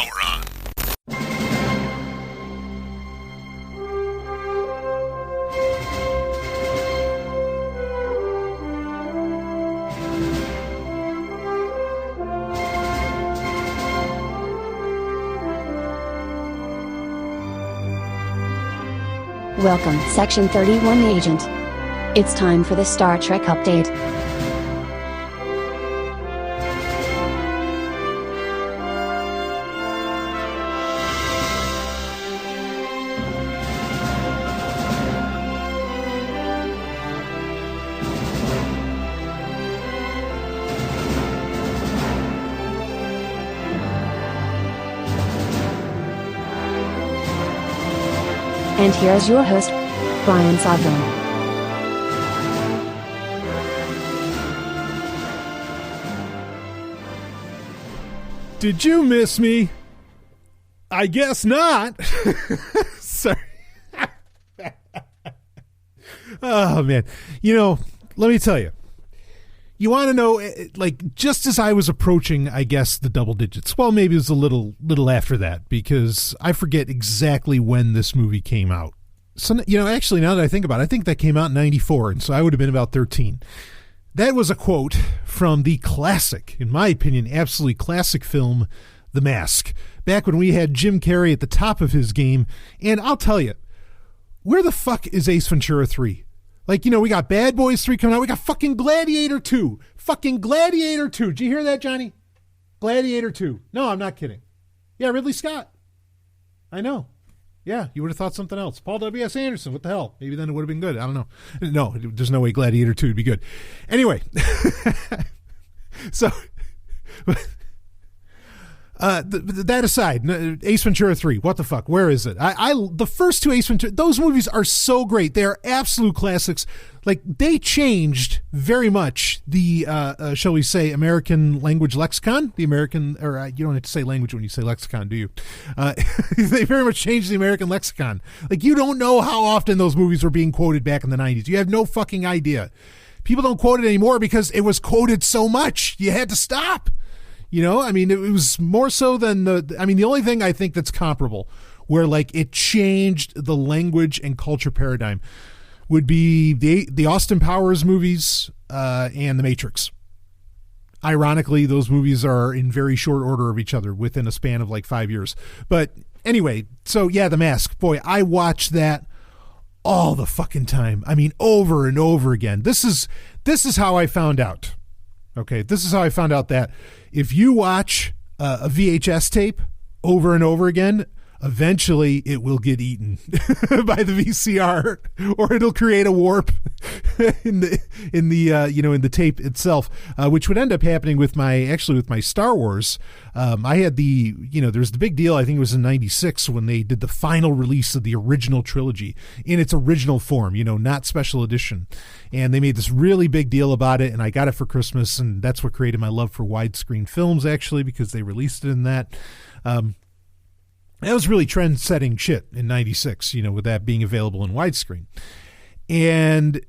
Power on. Welcome, Section 31 Agent. It's time for the Star Trek update. And here's your host, Brian Sovryn. Did you miss me? I guess not. Sorry. Oh, man. You know, let me tell you. You want to know, like, just as I was approaching, I guess, the double digits. Well, maybe it was a little after that, because I forget exactly when this movie came out. So, you know, actually, now that I think about it, I think that came out in 94, and so I would have been about 13. That was a quote from the classic, in my opinion, absolutely classic film, The Mask, back when we had Jim Carrey at the top of his game. And I'll tell you, where the fuck is Ace Ventura 3? Like, you know, we got Bad Boys 3 coming out. We got fucking Gladiator 2. Fucking Gladiator 2. Did you hear that, Johnny? Gladiator 2. No, I'm not kidding. Yeah, Ridley Scott. I know. Yeah, you would have thought something else. Paul W.S. Anderson. What the hell? Maybe then it would have been good. I don't know. No, there's no way Gladiator 2 would be good. Anyway. So... that aside, Ace Ventura 3, what the fuck? Where is it? The first two Ace Ventura, those movies are so great. They are absolute classics. Like, they changed very much the, shall we say, American language lexicon. The American, or you don't have to say language when you say lexicon, do you? They very much changed the American lexicon. Like, you don't know how often those movies were being quoted back in the 90s. You have no fucking idea. People don't quote it anymore because it was quoted so much. You had to stop. You know, I mean, it was more so than the only thing I think that's comparable where, like, it changed the language and culture paradigm would be the Austin Powers movies and The Matrix. Ironically, those movies are in very short order of each other within a span of like 5 years. But anyway, so yeah, The Mask. Boy, I watched that all the fucking time. I mean, over and over again. This is how I found out. Okay, this is how I found out that if you watch a VHS tape over and over again, eventually it will get eaten by the VCR, or it'll create a warp in the tape itself, which would end up happening with my Star Wars. I had there's the big deal. I think it was in '96 when they did the final release of the original trilogy in its original form, not special edition. And they made this really big deal about it, and I got it for Christmas, and that's what created my love for widescreen films, actually, because they released it in that. That was really trend-setting shit in '96, with that being available in widescreen. And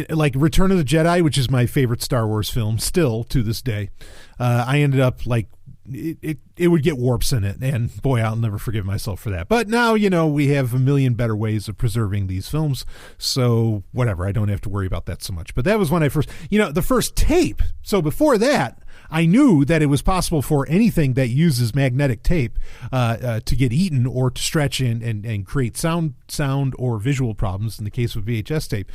like Return of the Jedi, which is my favorite Star Wars film still to this day, I ended up like it would get warps in it, and boy, I'll never forgive myself for that. But now, we have a million better ways of preserving these films, so whatever, I don't have to worry about that so much. But that was when I first, the first tape. So before that, I knew that it was possible for anything that uses magnetic tape to get eaten or to stretch and create sound or visual problems in the case of VHS tape.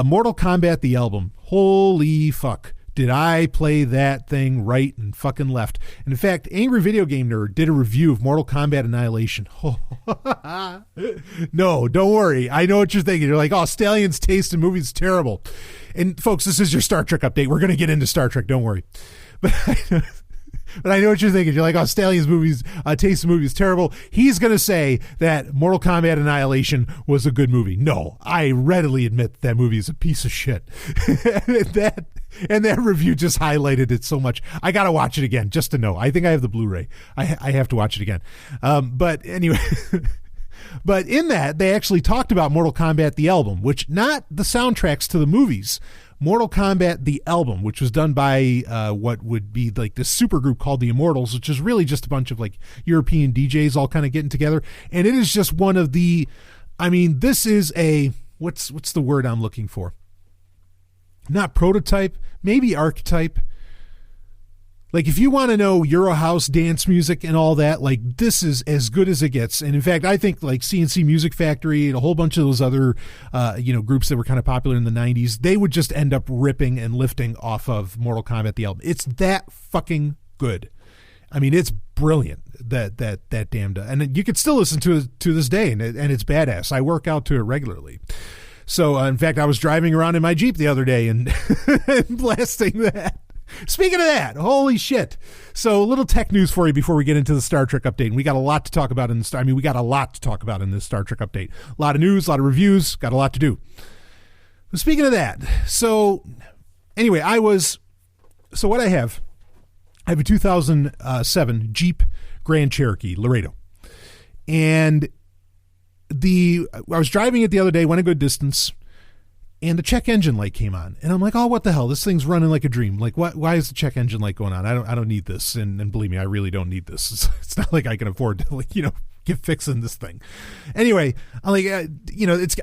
Mortal Kombat, the album, holy fuck. Did I play that thing right and fucking left? And in fact, Angry Video Game Nerd did a review of Mortal Kombat Annihilation. No, don't worry. I know what you're thinking. You're like, oh, Stallion's taste in movies is terrible. And folks, this is your Star Trek update. We're going to get into Star Trek. Don't worry. But I know what you're thinking. You're like, oh, Stallion's taste in movies is terrible. He's going to say that Mortal Kombat Annihilation was a good movie. No, I readily admit that movie is a piece of shit. And that review just highlighted it so much. I got to watch it again just to know. I think I have the Blu-ray. I have to watch it again. But anyway, but in that, they actually talked about Mortal Kombat, the album, which not the soundtracks to the movies, Mortal Kombat the album, which was done by what would be like this super group called the Immortals, which is really just a bunch of like European DJs all kind of getting together. And it is just one of the, I mean, this is a, what's the word I'm looking for? Not prototype, maybe archetype. Like, if you want to know Eurohouse dance music and all that, like, this is as good as it gets. And in fact, I think like CNC Music Factory and a whole bunch of those other, groups that were kind of popular in the 90s, they would just end up ripping and lifting off of Mortal Kombat the album. It's that fucking good. I mean, it's brilliant, that damned. And you could still listen to it to this day, and it's badass. I work out to it regularly. So, in fact, I was driving around in my Jeep the other day and blasting that. Speaking of that, holy shit. So, a little tech news for you before we get into the Star Trek update. And we got a lot to talk about in this. I mean, we got a lot to talk about in this Star Trek update. A lot of news, a lot of reviews, got a lot to do. But speaking of that, so anyway, what I have a 2007 Jeep Grand Cherokee Laredo. And I was driving it the other day, went a good distance, and the check engine light came on, and I'm like, oh, what the hell? This thing's running like a dream. Like, what? Why is the check engine light going on? I don't need this, and believe me, I really don't need this. It's not like I can afford to get fixing this thing. Anyway, I'm like,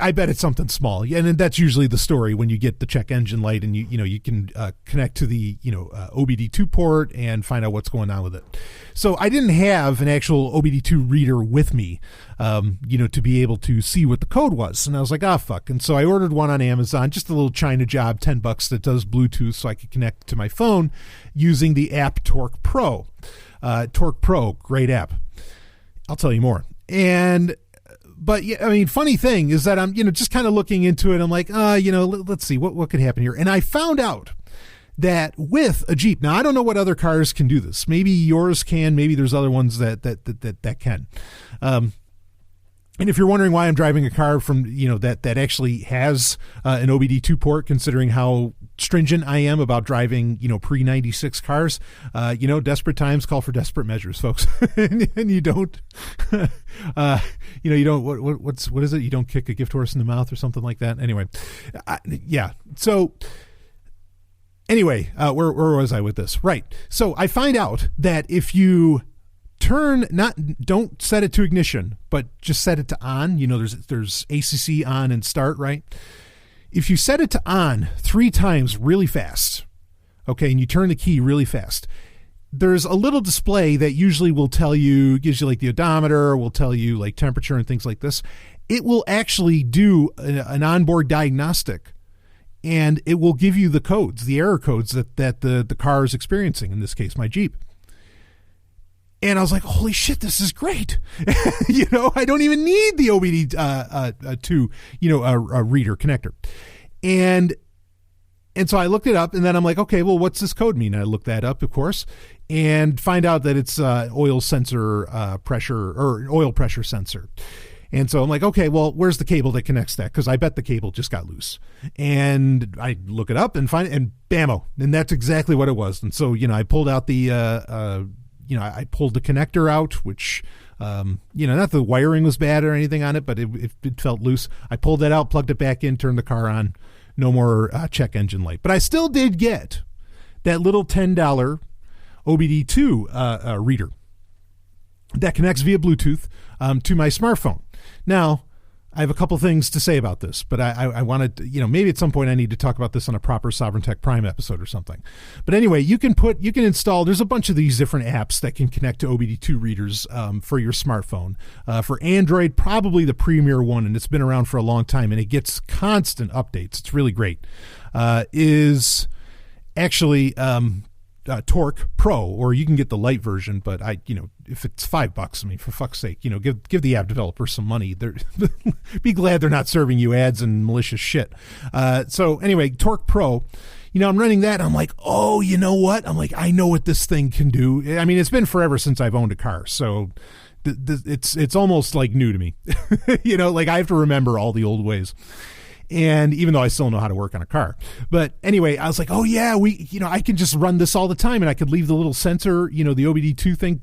I bet it's something small, and that's usually the story when you get the check engine light, and you can connect to the OBD2 port and find out what's going on with it. So I didn't have an actual OBD2 reader with me, to be able to see what the code was, and I was like, ah, fuck. And so I ordered one on Amazon, just a little China job, $10 that does Bluetooth, so I could connect to my phone using the app Torque Pro. Torque Pro, great app. I'll tell you more. But yeah, I mean, funny thing is that I'm, just kind of looking into it. I'm like, let's see what could happen here. And I found out that with a Jeep, now I don't know what other cars can do this. Maybe yours can, maybe there's other ones that can. And if you're wondering why I'm driving a car from, that actually has an OBD2 port, considering how stringent I am about driving, pre-96 cars, desperate times call for desperate measures, folks. and you don't, you don't, what is it? You don't kick a gift horse in the mouth or something like that. Anyway, yeah. So anyway, where was I with this? Right. So I find out that if you don't set it to ignition, but just set it to on. There's ACC on and start, right? If you set it to on 3 times really fast, okay, and you turn the key really fast, there's a little display that usually will tell you, gives you like the odometer, will tell you like temperature and things like this. It will actually do an onboard diagnostic, and it will give you the codes, the error codes that the car is experiencing, in this case, my Jeep. And I was like, holy shit, this is great. I don't even need the OBD2, reader connector. And so I looked it up, and then I'm like, okay, well, what's this code mean? I looked that up, of course, and find out that it's oil sensor pressure, or oil pressure sensor. And so I'm like, okay, well, where's the cable that connects that? Because I bet the cable just got loose. And I look it up and find it, and bammo. And that's exactly what it was. And so, I pulled out the I pulled the connector out, which, not the wiring was bad or anything on it, but it felt loose. I pulled that out, plugged it back in, turned the car on. No more check engine light. But I still did get that little $10 OBD2 reader that connects via Bluetooth to my smartphone. Now, I have a couple things to say about this, but I wanted to, maybe at some point I need to talk about this on a proper Sovereign Tech Prime episode or something. But anyway, you can install, there's a bunch of these different apps that can connect to OBD2 readers for your smartphone. For Android, probably the premier one, and it's been around for a long time, and it gets constant updates. It's really great. Is actually Torque Pro, or you can get the light version, but if it's $5, I mean, for fuck's sake, give the app developer some money. They're be glad they're not serving you ads and malicious shit. So anyway, Torque Pro, I'm running that. I'm like, oh, you know what? I'm like, I know what this thing can do. I mean, it's been forever since I've owned a car, so it's almost like new to me. Like I have to remember all the old ways. And even though I still know how to work on a car, but anyway, I was like, oh yeah, I can just run this all the time, and I could leave the little sensor, the OBD2 thing,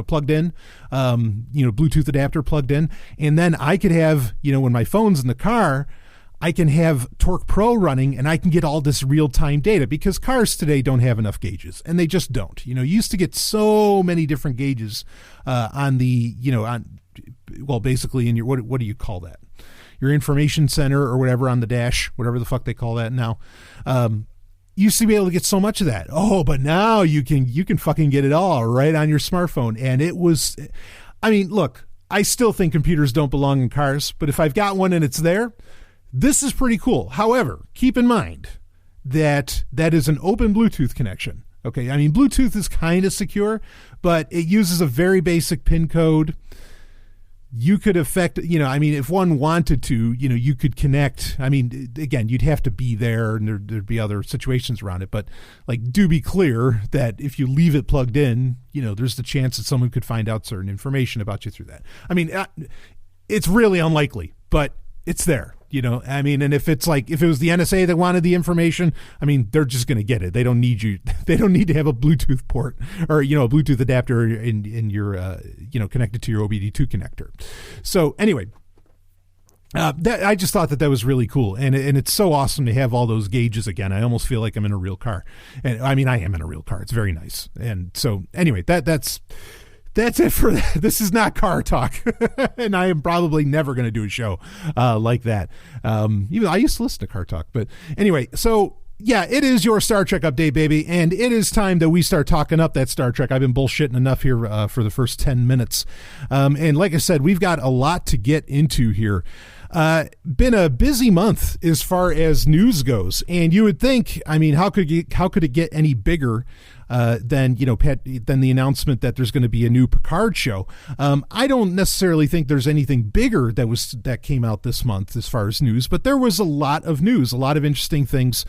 plugged in, Bluetooth adapter plugged in. And then I could have, when my phone's in the car, I can have Torque Pro running and I can get all this real-time data, because cars today don't have enough gauges, and they just don't. You used to get so many different gauges on the, basically in your, what do you call that? Your information center or whatever on the dash, whatever the fuck they call that now. Used to be able to get so much of that. Oh, but now you can fucking get it all right on your smartphone. And it was, look, I still think computers don't belong in cars, but if I've got one and it's there, this is pretty cool. However, keep in mind that is an open Bluetooth connection. Okay. Bluetooth is kind of secure, but it uses a very basic PIN code. You could affect, if one wanted to, you could connect. Again, you'd have to be there, and there'd be other situations around it. But do be clear that if you leave it plugged in, there's the chance that someone could find out certain information about you through that. It's really unlikely, but it's there. And if it's if it was the NSA that wanted the information, they're just going to get it. They don't need you. They don't need to have a Bluetooth port or, a Bluetooth adapter in your, connected to your OBD2 connector. So anyway, I just thought that was really cool. And it's so awesome to have all those gauges again. I almost feel like I'm in a real car. And I am in a real car. It's very nice. And so anyway, that's it for that. This is not car talk. And I am probably never going to do a show like that. Even I used to listen to car talk. But anyway, so yeah, it is your Star Trek update, baby. And it is time that we start talking up that Star Trek. I've been bullshitting enough here for the first 10 minutes. And like I said, we've got a lot to get into here. Been a busy month as far as news goes. And you would think, how could it get any bigger than the announcement that there's going to be a new Picard show. I don't necessarily think there's anything bigger that came out this month as far as news, but there was a lot of news, a lot of interesting things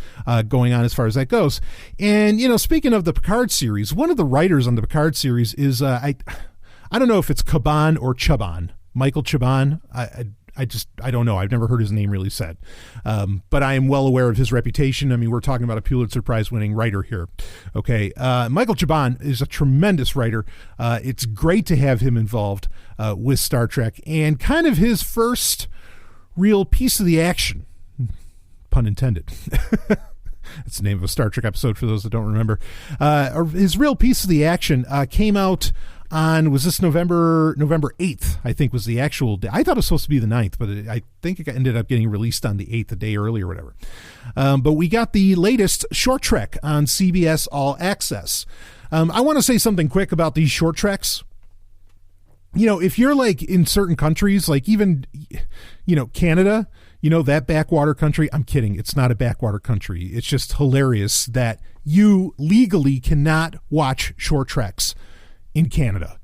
going on as far as that goes. And speaking of the Picard series, one of the writers on the Picard series is I don't know if it's Caban or Chaban, Michael Chaban. I don't know. I've never heard his name really said. But I am well aware of his reputation. We're talking about a Pulitzer Prize winning writer here. Okay. Michael Chabon is a tremendous writer. It's great to have him involved with Star Trek, and kind of his first real piece of the action, pun intended. That's the name of a Star Trek episode for those that don't remember. His real piece of the action came out on, was this November 8th, I think was the actual day. I thought it was supposed to be the 9th, but I think it ended up getting released on the 8th, a day early or whatever. But we got the latest short trek on CBS All Access. I want to say something quick about these short treks. If you're in certain countries, even, Canada, that backwater country, I'm kidding. It's not a backwater country. It's just hilarious that you legally cannot watch short treks in Canada.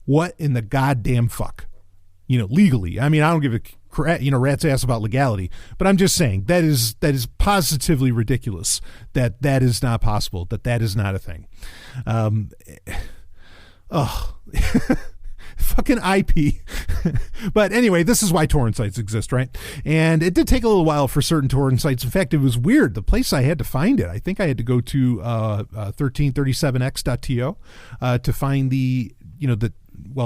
What in the goddamn fuck? Legally. I don't give a rat's ass about legality, but I'm just saying that is positively ridiculous that is not possible, that is not a thing. Fucking IP. But anyway, this is why torrent sites exist, right? And it did take a little while for certain torrent sites. In fact, it was weird. The place I had to find it, I think I had to go to 1337x.to to find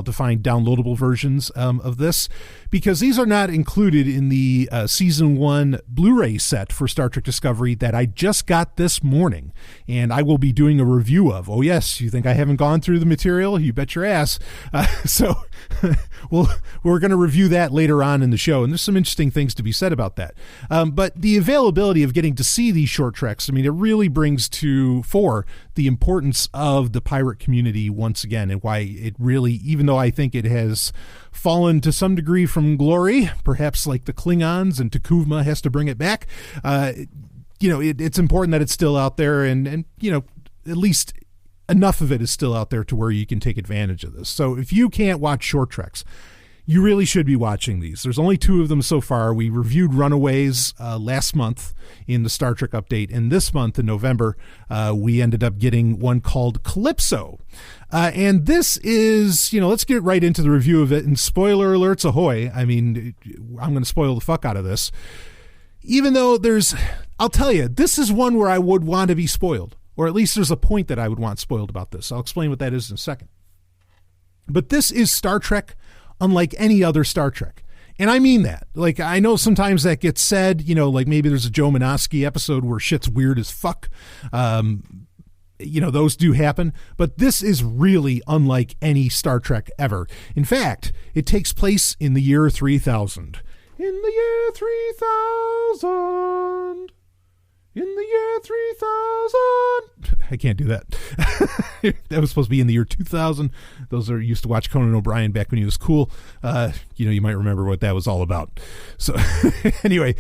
to find downloadable versions of this, because these are not included in the season 1 Blu-ray set for Star Trek Discovery that I just got this morning, and I will be doing a review of. Oh yes, you think I haven't gone through the material? You bet your ass. So we're going to review that later on in the show, and there's some interesting things to be said about that. But the availability of getting to see these short treks, it really brings to fore the importance of the pirate community once again, and why it really, even though I think it has fallen to some degree from glory, perhaps like the Klingons, and T'Kuvma has to bring it back, it's important that it's still out there, and at least enough of it is still out there to where you can take advantage of this. So if you can't watch short treks, you really should be watching these. There's only 2 of them so far. We reviewed Runaways last month in the Star Trek update, and this month in November, we ended up getting one called Calypso. And this is, let's get right into the review of it, and spoiler alerts ahoy. I'm going to spoil the fuck out of this. Even though I'll tell you, this is one where I would want to be spoiled, or at least there's a point that I would want spoiled about this. I'll explain what that is in a second. But this is Star Trek unlike any other Star Trek. And I mean that. Like, I know sometimes that gets said, you know, like maybe there's a Joe Menosky episode where shit's weird as fuck. You know, those do happen, but this is really unlike any Star Trek ever. In fact, it takes place in the year 3000. In the year 3000. In the year 3000. I can't do that. That was supposed to be in the year 2000. Those are used to watch Conan O'Brien back when he was cool. You know, you might remember what that was all about. So anyway,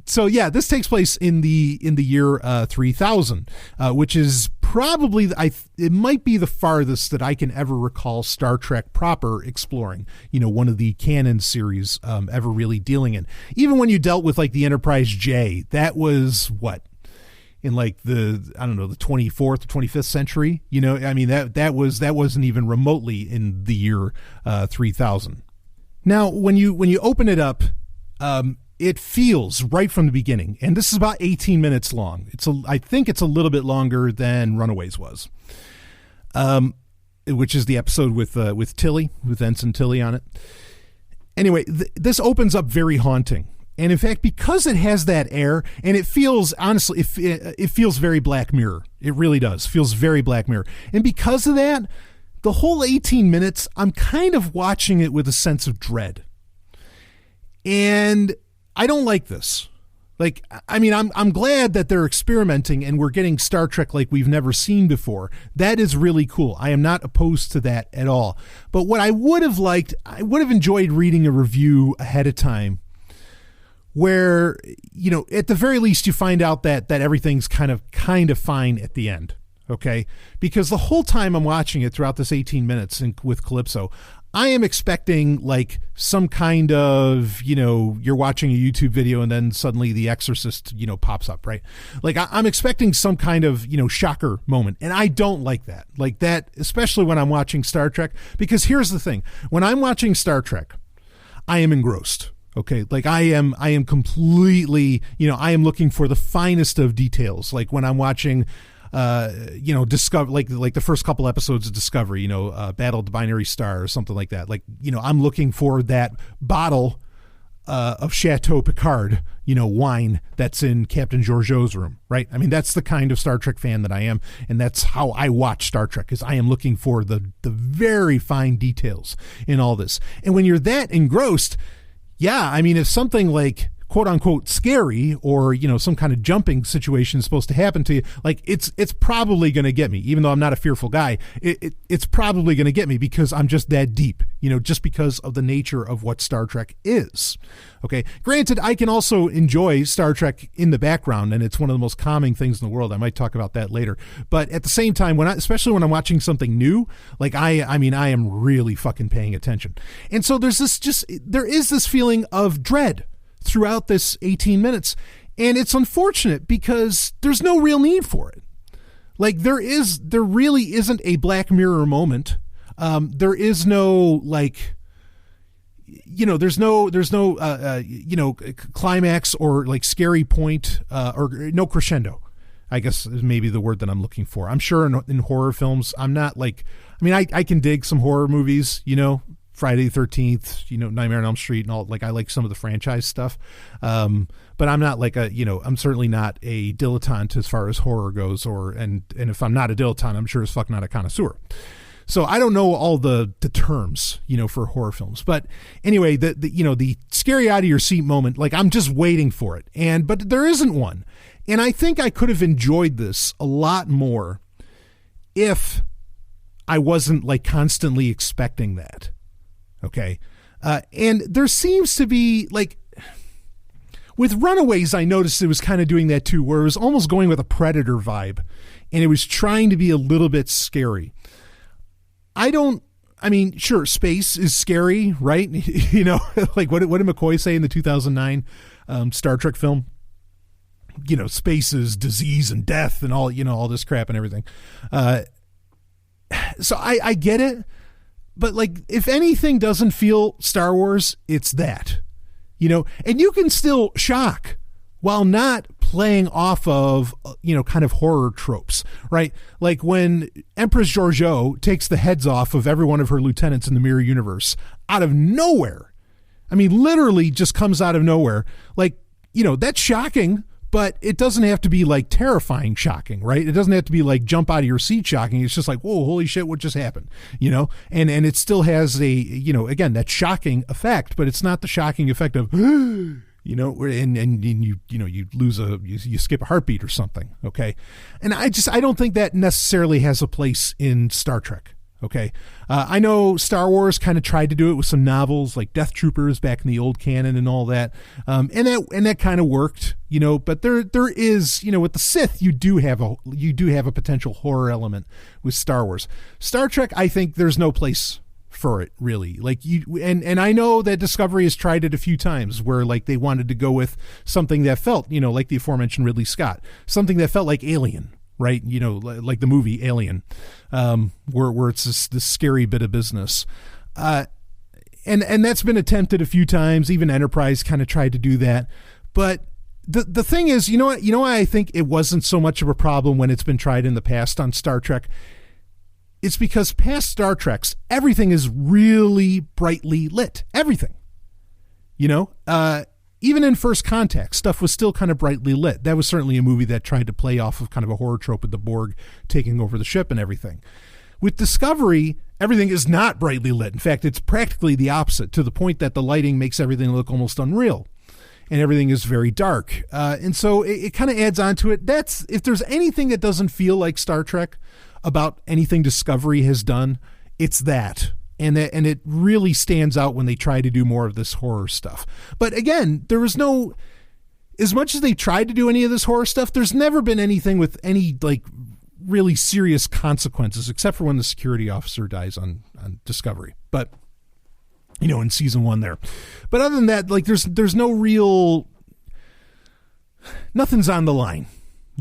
so yeah, this takes place in the year 3000, which is probably it might be the farthest that I can ever recall Star Trek proper exploring. You know, one of the canon series ever really dealing in. Even when you dealt with like the Enterprise J, that was what, in like the, I don't know, the 24th or 25th century. You know, I mean that wasn't even remotely in the year 3000. Now, when you open it up, it feels right from the beginning, and this is about 18 minutes long. I think it's a little bit longer than Runaways was, which is the episode with Tilly, with Ensign Tilly on it. Anyway, this opens up very haunting, and in fact, because it has that air, and it feels, honestly, it feels very Black Mirror. It really does. Feels very Black Mirror, and because of that, the whole 18 minutes, I'm kind of watching it with a sense of dread, and I don't like this. Like, I mean, I'm glad that they're experimenting and we're getting Star Trek like we've never seen before. That is really cool. I am not opposed to that at all. But what I would have liked, I would have enjoyed reading a review ahead of time where, you know, at the very least you find out that everything's kind of fine at the end. Okay? Because the whole time I'm watching it throughout this 18 minutes with Calypso, I am expecting like some kind of, you know, you're watching a YouTube video and then suddenly The Exorcist, you know, pops up, right? Like I'm expecting some kind of, you know, shocker moment. And I don't like that. Like that, especially when I'm watching Star Trek, because here's the thing. When I'm watching Star Trek, I am engrossed. Okay. Like I am completely, you know, I am looking for the finest of details. Like when I'm watching, you know, Discover, like the first couple episodes of Discovery, you know, Battle of the Binary Star or something like that. Like, you know, I'm looking for that bottle of Chateau Picard, you know, wine that's in Captain Georgiou's room, right? I mean, that's the kind of Star Trek fan that I am, and that's how I watch Star Trek, is I am looking for the very fine details in all this. And when you're that engrossed, yeah, I mean, if something like quote unquote scary or, you know, some kind of jumping situation is supposed to happen to you, like it's probably going to get me, even though I'm not a fearful guy. It's probably going to get me because I'm just that deep, you know, just because of the nature of what Star Trek is. Okay. Granted, I can also enjoy Star Trek in the background, and it's one of the most calming things in the world. I might talk about that later, but at the same time, especially when I'm watching something new, like I mean, I am really fucking paying attention. And so there is this feeling of dread throughout this 18 minutes. And it's unfortunate because there's no real need for it. Like there really isn't a Black Mirror moment. There is no, like, you know, there's no, you know, climax or like scary point, or no crescendo, I guess is maybe the word that I'm looking for. I'm sure in horror films, I'm not like, I mean, I can dig some horror movies, you know, Friday the 13th, you know, Nightmare on Elm Street and all, like I like some of the franchise stuff. But I'm not like I'm certainly not a dilettante as far as horror goes, and if I'm not a dilettante, I'm sure as fuck not a connoisseur. So I don't know all the terms, you know, for horror films. But anyway, the you know, the scary out of your seat moment, like I'm just waiting for it. But there isn't one. And I think I could have enjoyed this a lot more if I wasn't like constantly expecting that. Okay. And there seems to be like with Runaways, I noticed it was kind of doing that too, where it was almost going with a Predator vibe and it was trying to be a little bit scary. I mean, sure, space is scary, right? You know, like what did McCoy say in the 2009 Star Trek film? You know, space is disease and death and all, you know, all this crap and everything. So I get it. But like, if anything doesn't feel Star Wars, it's that, you know, and you can still shock while not playing off of, you know, kind of horror tropes, right? Like when Empress Georgiou takes the heads off of every one of her lieutenants in the Mirror Universe out of nowhere. I mean, literally just comes out of nowhere. Like, that's shocking, but it doesn't have to be like terrifying shocking, right? It doesn't have to be like jump out of your seat shocking. It's just like, whoa, holy shit, what just happened? And it still has a, again, that shocking effect, but it's not the shocking effect of, and you lose you skip a heartbeat or something. Okay. And I don't think that necessarily has a place in Star Trek. Okay. I know Star Wars kind of tried to do it with some novels like Death Troopers back in the old canon and all that. And that kind of worked, but there is, with the Sith, you do have a potential horror element with Star Wars. Star Trek, I think there's no place for it, really. Like and I know that Discovery has tried it a few times where like they wanted to go with something that felt, like the aforementioned Ridley Scott, something that felt like Alien. Right, like the movie Alien, where it's this scary bit of business, and that's been attempted a few times. Even Enterprise kind of tried to do that, but the thing is, why I think it wasn't so much of a problem when it's been tried in the past on Star Trek. It's because past Star Treks, everything is really brightly lit. Everything, Even in First Contact, stuff was still kind of brightly lit. That was certainly a movie that tried to play off of kind of a horror trope with the Borg taking over the ship and everything. With Discovery, everything is not brightly lit. In fact, it's practically the opposite, to the point that the lighting makes everything look almost unreal. And everything is very dark. And so it kind of adds on to it. If there's anything that doesn't feel like Star Trek about anything Discovery has done, it's that. And it really stands out when they try to do more of this horror stuff. But again, there was no, as much as they tried to do any of this horror stuff, there's never been anything with any like really serious consequences, except for when the security officer dies on Discovery. But, in season 1 there. But other than that, like there's no real, nothing's on the line.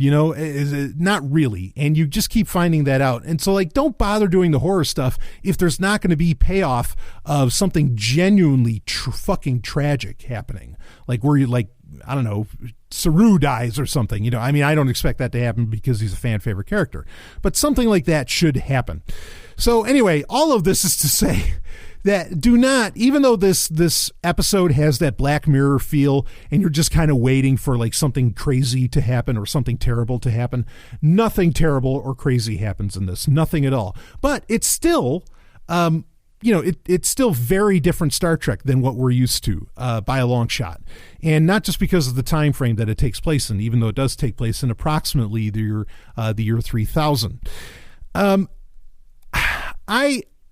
Not really. And you just keep finding that out. And so like, don't bother doing the horror stuff if there's not going to be payoff of something genuinely fucking tragic happening. Like where you like, I don't know, Saru dies or something, I mean, I don't expect that to happen because he's a fan favorite character, but something like that should happen. So anyway, all of this is to say that do not, even though this episode has that Black Mirror feel and you're just kind of waiting for like something crazy to happen or something terrible to happen, nothing terrible or crazy happens in this, nothing at all. But it's still, it's still very different Star Trek than what we're used to by a long shot. And not just because of the time frame that it takes place in, even though it does take place in approximately the year 3000.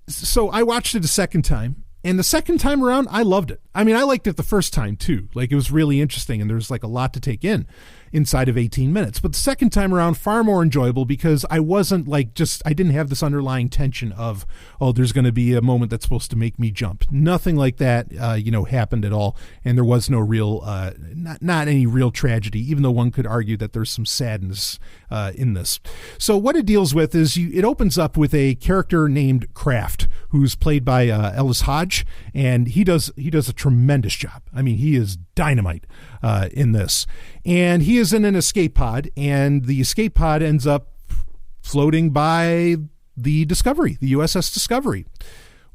So I watched it a second time, and the second time around, I loved it. I mean, I liked it the first time too. Like it was really interesting, and there's like a lot to take in inside of 18 minutes. But the second time around, far more enjoyable because I wasn't like I didn't have this underlying tension of, oh, there's going to be a moment that's supposed to make me jump. Nothing like that, happened at all. And there was no real, not any real tragedy, even though one could argue that there's some sadness in this. So what it deals with is it opens up with a character named Kraft, who's played by Ellis Hodge, and he does a tremendous job. I mean, he is dynamite in this. And he is in an escape pod, and the escape pod ends up floating by the Discovery, the USS Discovery.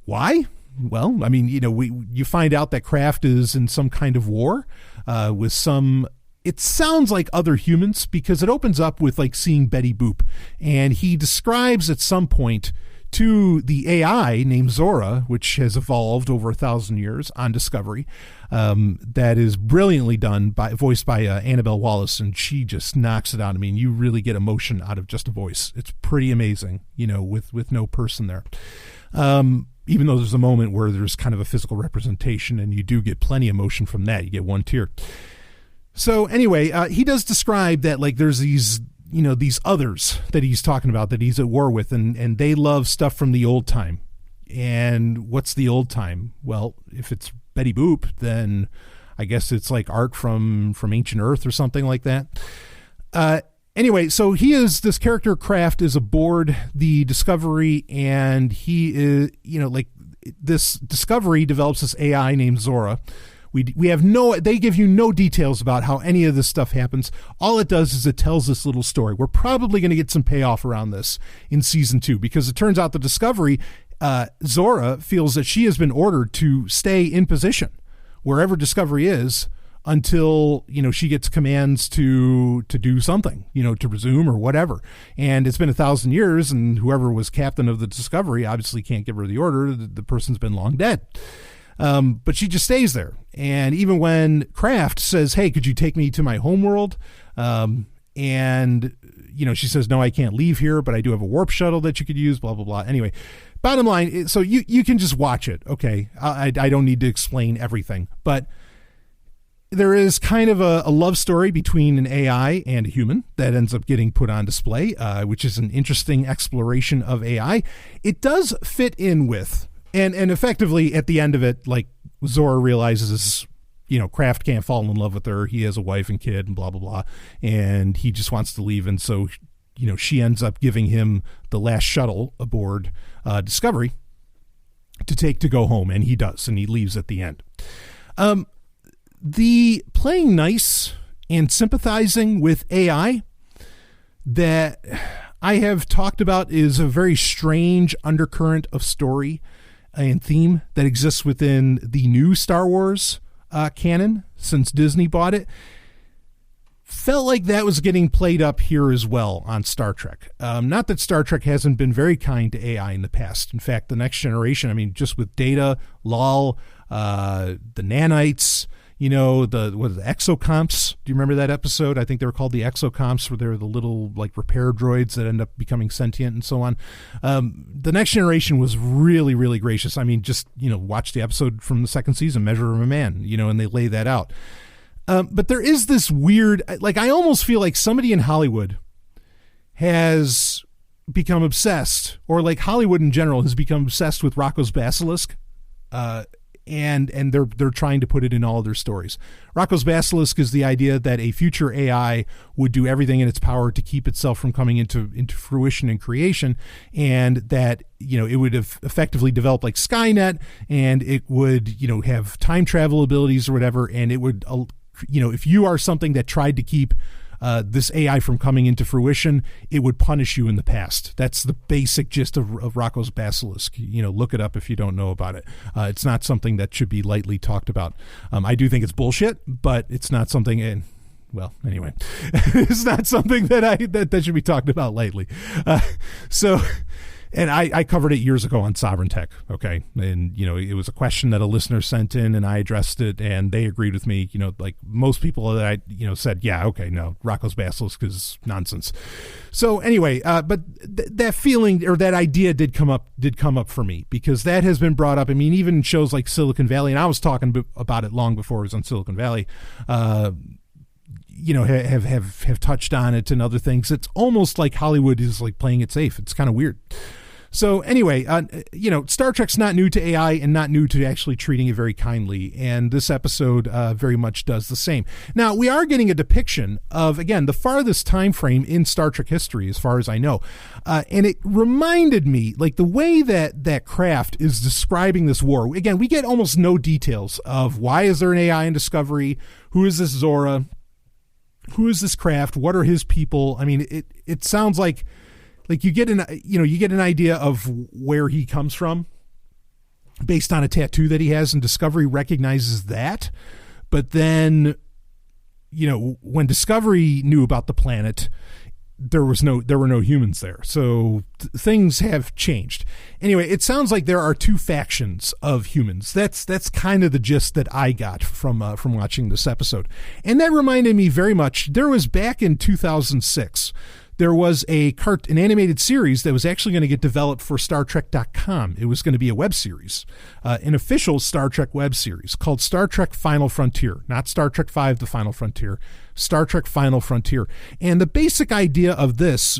Why? Well, I mean, you find out that Kraft is in some kind of war with some, it sounds like other humans, because it opens up with like seeing Betty Boop, and he describes at some point to the AI named Zora, which has evolved over 1,000 years on Discovery, that is brilliantly done voiced by Annabelle Wallis, and she just knocks it out. I mean, you really get emotion out of just a voice. It's pretty amazing, with no person there. Even though there's a moment where there's kind of a physical representation, and you do get plenty of emotion from that. You get one tear. So anyway, he does describe that like there's these others that he's talking about that he's at war with, and they love stuff from the old time. And what's the old time? Well, if it's Betty Boop, then I guess it's like art from ancient Earth or something like that. Anyway, so this character Kraft is aboard the Discovery, and he is, this Discovery develops this AI named Zora. We have they give you no details about how any of this stuff happens. All it does is it tells this little story. We're probably going to get some payoff around this in season 2, because it turns out the Discovery, Zora feels that she has been ordered to stay in position wherever Discovery is until, she gets commands to do something, to resume or whatever. And it's been 1,000 years, and whoever was captain of the Discovery obviously can't give her the order. The person's been long dead. But she just stays there. And even when Kraft says, hey, could you take me to my homeworld? And she says, no, I can't leave here, but I do have a warp shuttle that you could use, blah, blah, blah. Anyway, bottom line, so you can just watch it. Okay. I don't need to explain everything, but there is kind of a love story between an AI and a human that ends up getting put on display, which is an interesting exploration of AI. It does fit in with, and effectively at the end of it, like Zora realizes, Kraft can't fall in love with her. He has a wife and kid and blah, blah, blah. And he just wants to leave. And so, she ends up giving him the last shuttle aboard Discovery to take to go home. And he does. And he leaves at the end. The playing nice and sympathizing with AI that I have talked about is a very strange undercurrent of story and theme that exists within the new Star Wars canon since Disney bought it. Felt like that was getting played up here as well on Star Trek. Not that Star Trek hasn't been very kind to AI in the past. In fact, the Next Generation, just with Data, Lal, the nanites, the exocomps. Do you remember that episode? I think they were called the exocomps, where they were the little like repair droids that end up becoming sentient and so on. The Next Generation was really, really gracious. Just, watch the episode from the second season, Measure of a Man, and they lay that out. But there is this weird, I almost feel like somebody in Hollywood has become obsessed, or like Hollywood in general has become obsessed with Rocco's Basilisk. And they're trying to put it in all of their stories. Rocco's Basilisk is the idea that a future AI would do everything in its power to keep itself from coming into fruition and creation, and that it would have effectively developed like Skynet, and it would have time travel abilities or whatever, and it would if you are something that tried to keep this AI from coming into fruition, it would punish you in the past. That's the basic gist of Rocco's Basilisk. Look it up if you don't know about it. It's not something that should be lightly talked about. I do think it's bullshit, but it's not something. Anyway, it's not something that should be talked about lightly. And I covered it years ago on Sovryn Tech, okay? And, it was a question that a listener sent in, and I addressed it, and they agreed with me. Like most people that I, said, yeah, okay, no, Rocco's Basilisk is nonsense. So anyway, but that feeling or that idea did come up for me, because that has been brought up. Even in shows like Silicon Valley, and I was talking about it long before it was on Silicon Valley, have touched on it and other things. It's almost like Hollywood is like playing it safe. It's kind of weird. So anyway, Star Trek's not new to AI and not new to actually treating it very kindly. And this episode very much does the same. Now, we are getting a depiction of, again, the farthest time frame in Star Trek history, as far as I know. And it reminded me, like the way that Kraft is describing this war. Again, we get almost no details of why is there an AI in Discovery? Who is this Zora? Who is this Kraft? What are his people? It sounds like you get an idea of where he comes from based on a tattoo that he has, and Discovery recognizes that. But then, when Discovery knew about the planet, there were no humans there. So things have changed. Anyway, it sounds like there are two factions of humans. That's kind of the gist that I got from watching this episode. And that reminded me very much, there was back in 2006, there was an animated series that was actually going to get developed for StarTrek.com. It was going to be a web series, an official Star Trek web series called Star Trek Final Frontier, not Star Trek V, The Final Frontier, Star Trek Final Frontier. And the basic idea of this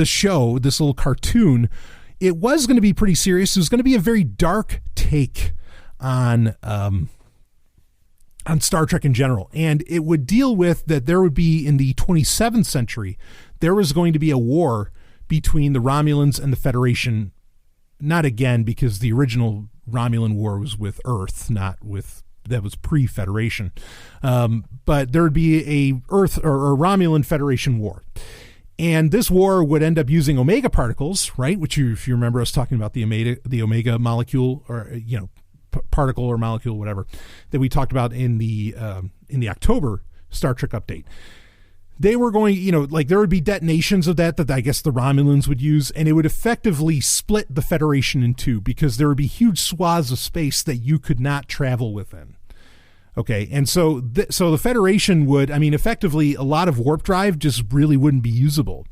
show, this little cartoon, it was going to be pretty serious. It was going to be a very dark take on Star Trek in general. And it would deal with that there would be, in the 27th century, there was going to be a war between the Romulans and the Federation. Not again, because the original Romulan war was with Earth, that was pre-Federation. But there would be a Earth or Romulan Federation war. And this war would end up using omega particles, right? Which, if you remember us talking about the omega molecule, or, particle or molecule, whatever, that we talked about in the October Star Trek update. They were going, like there would be detonations of that I guess the Romulans would use, and it would effectively split the Federation in two because there would be huge swaths of space that you could not travel within. Okay, and so the Federation would, effectively a lot of warp drive just really wouldn't be usable.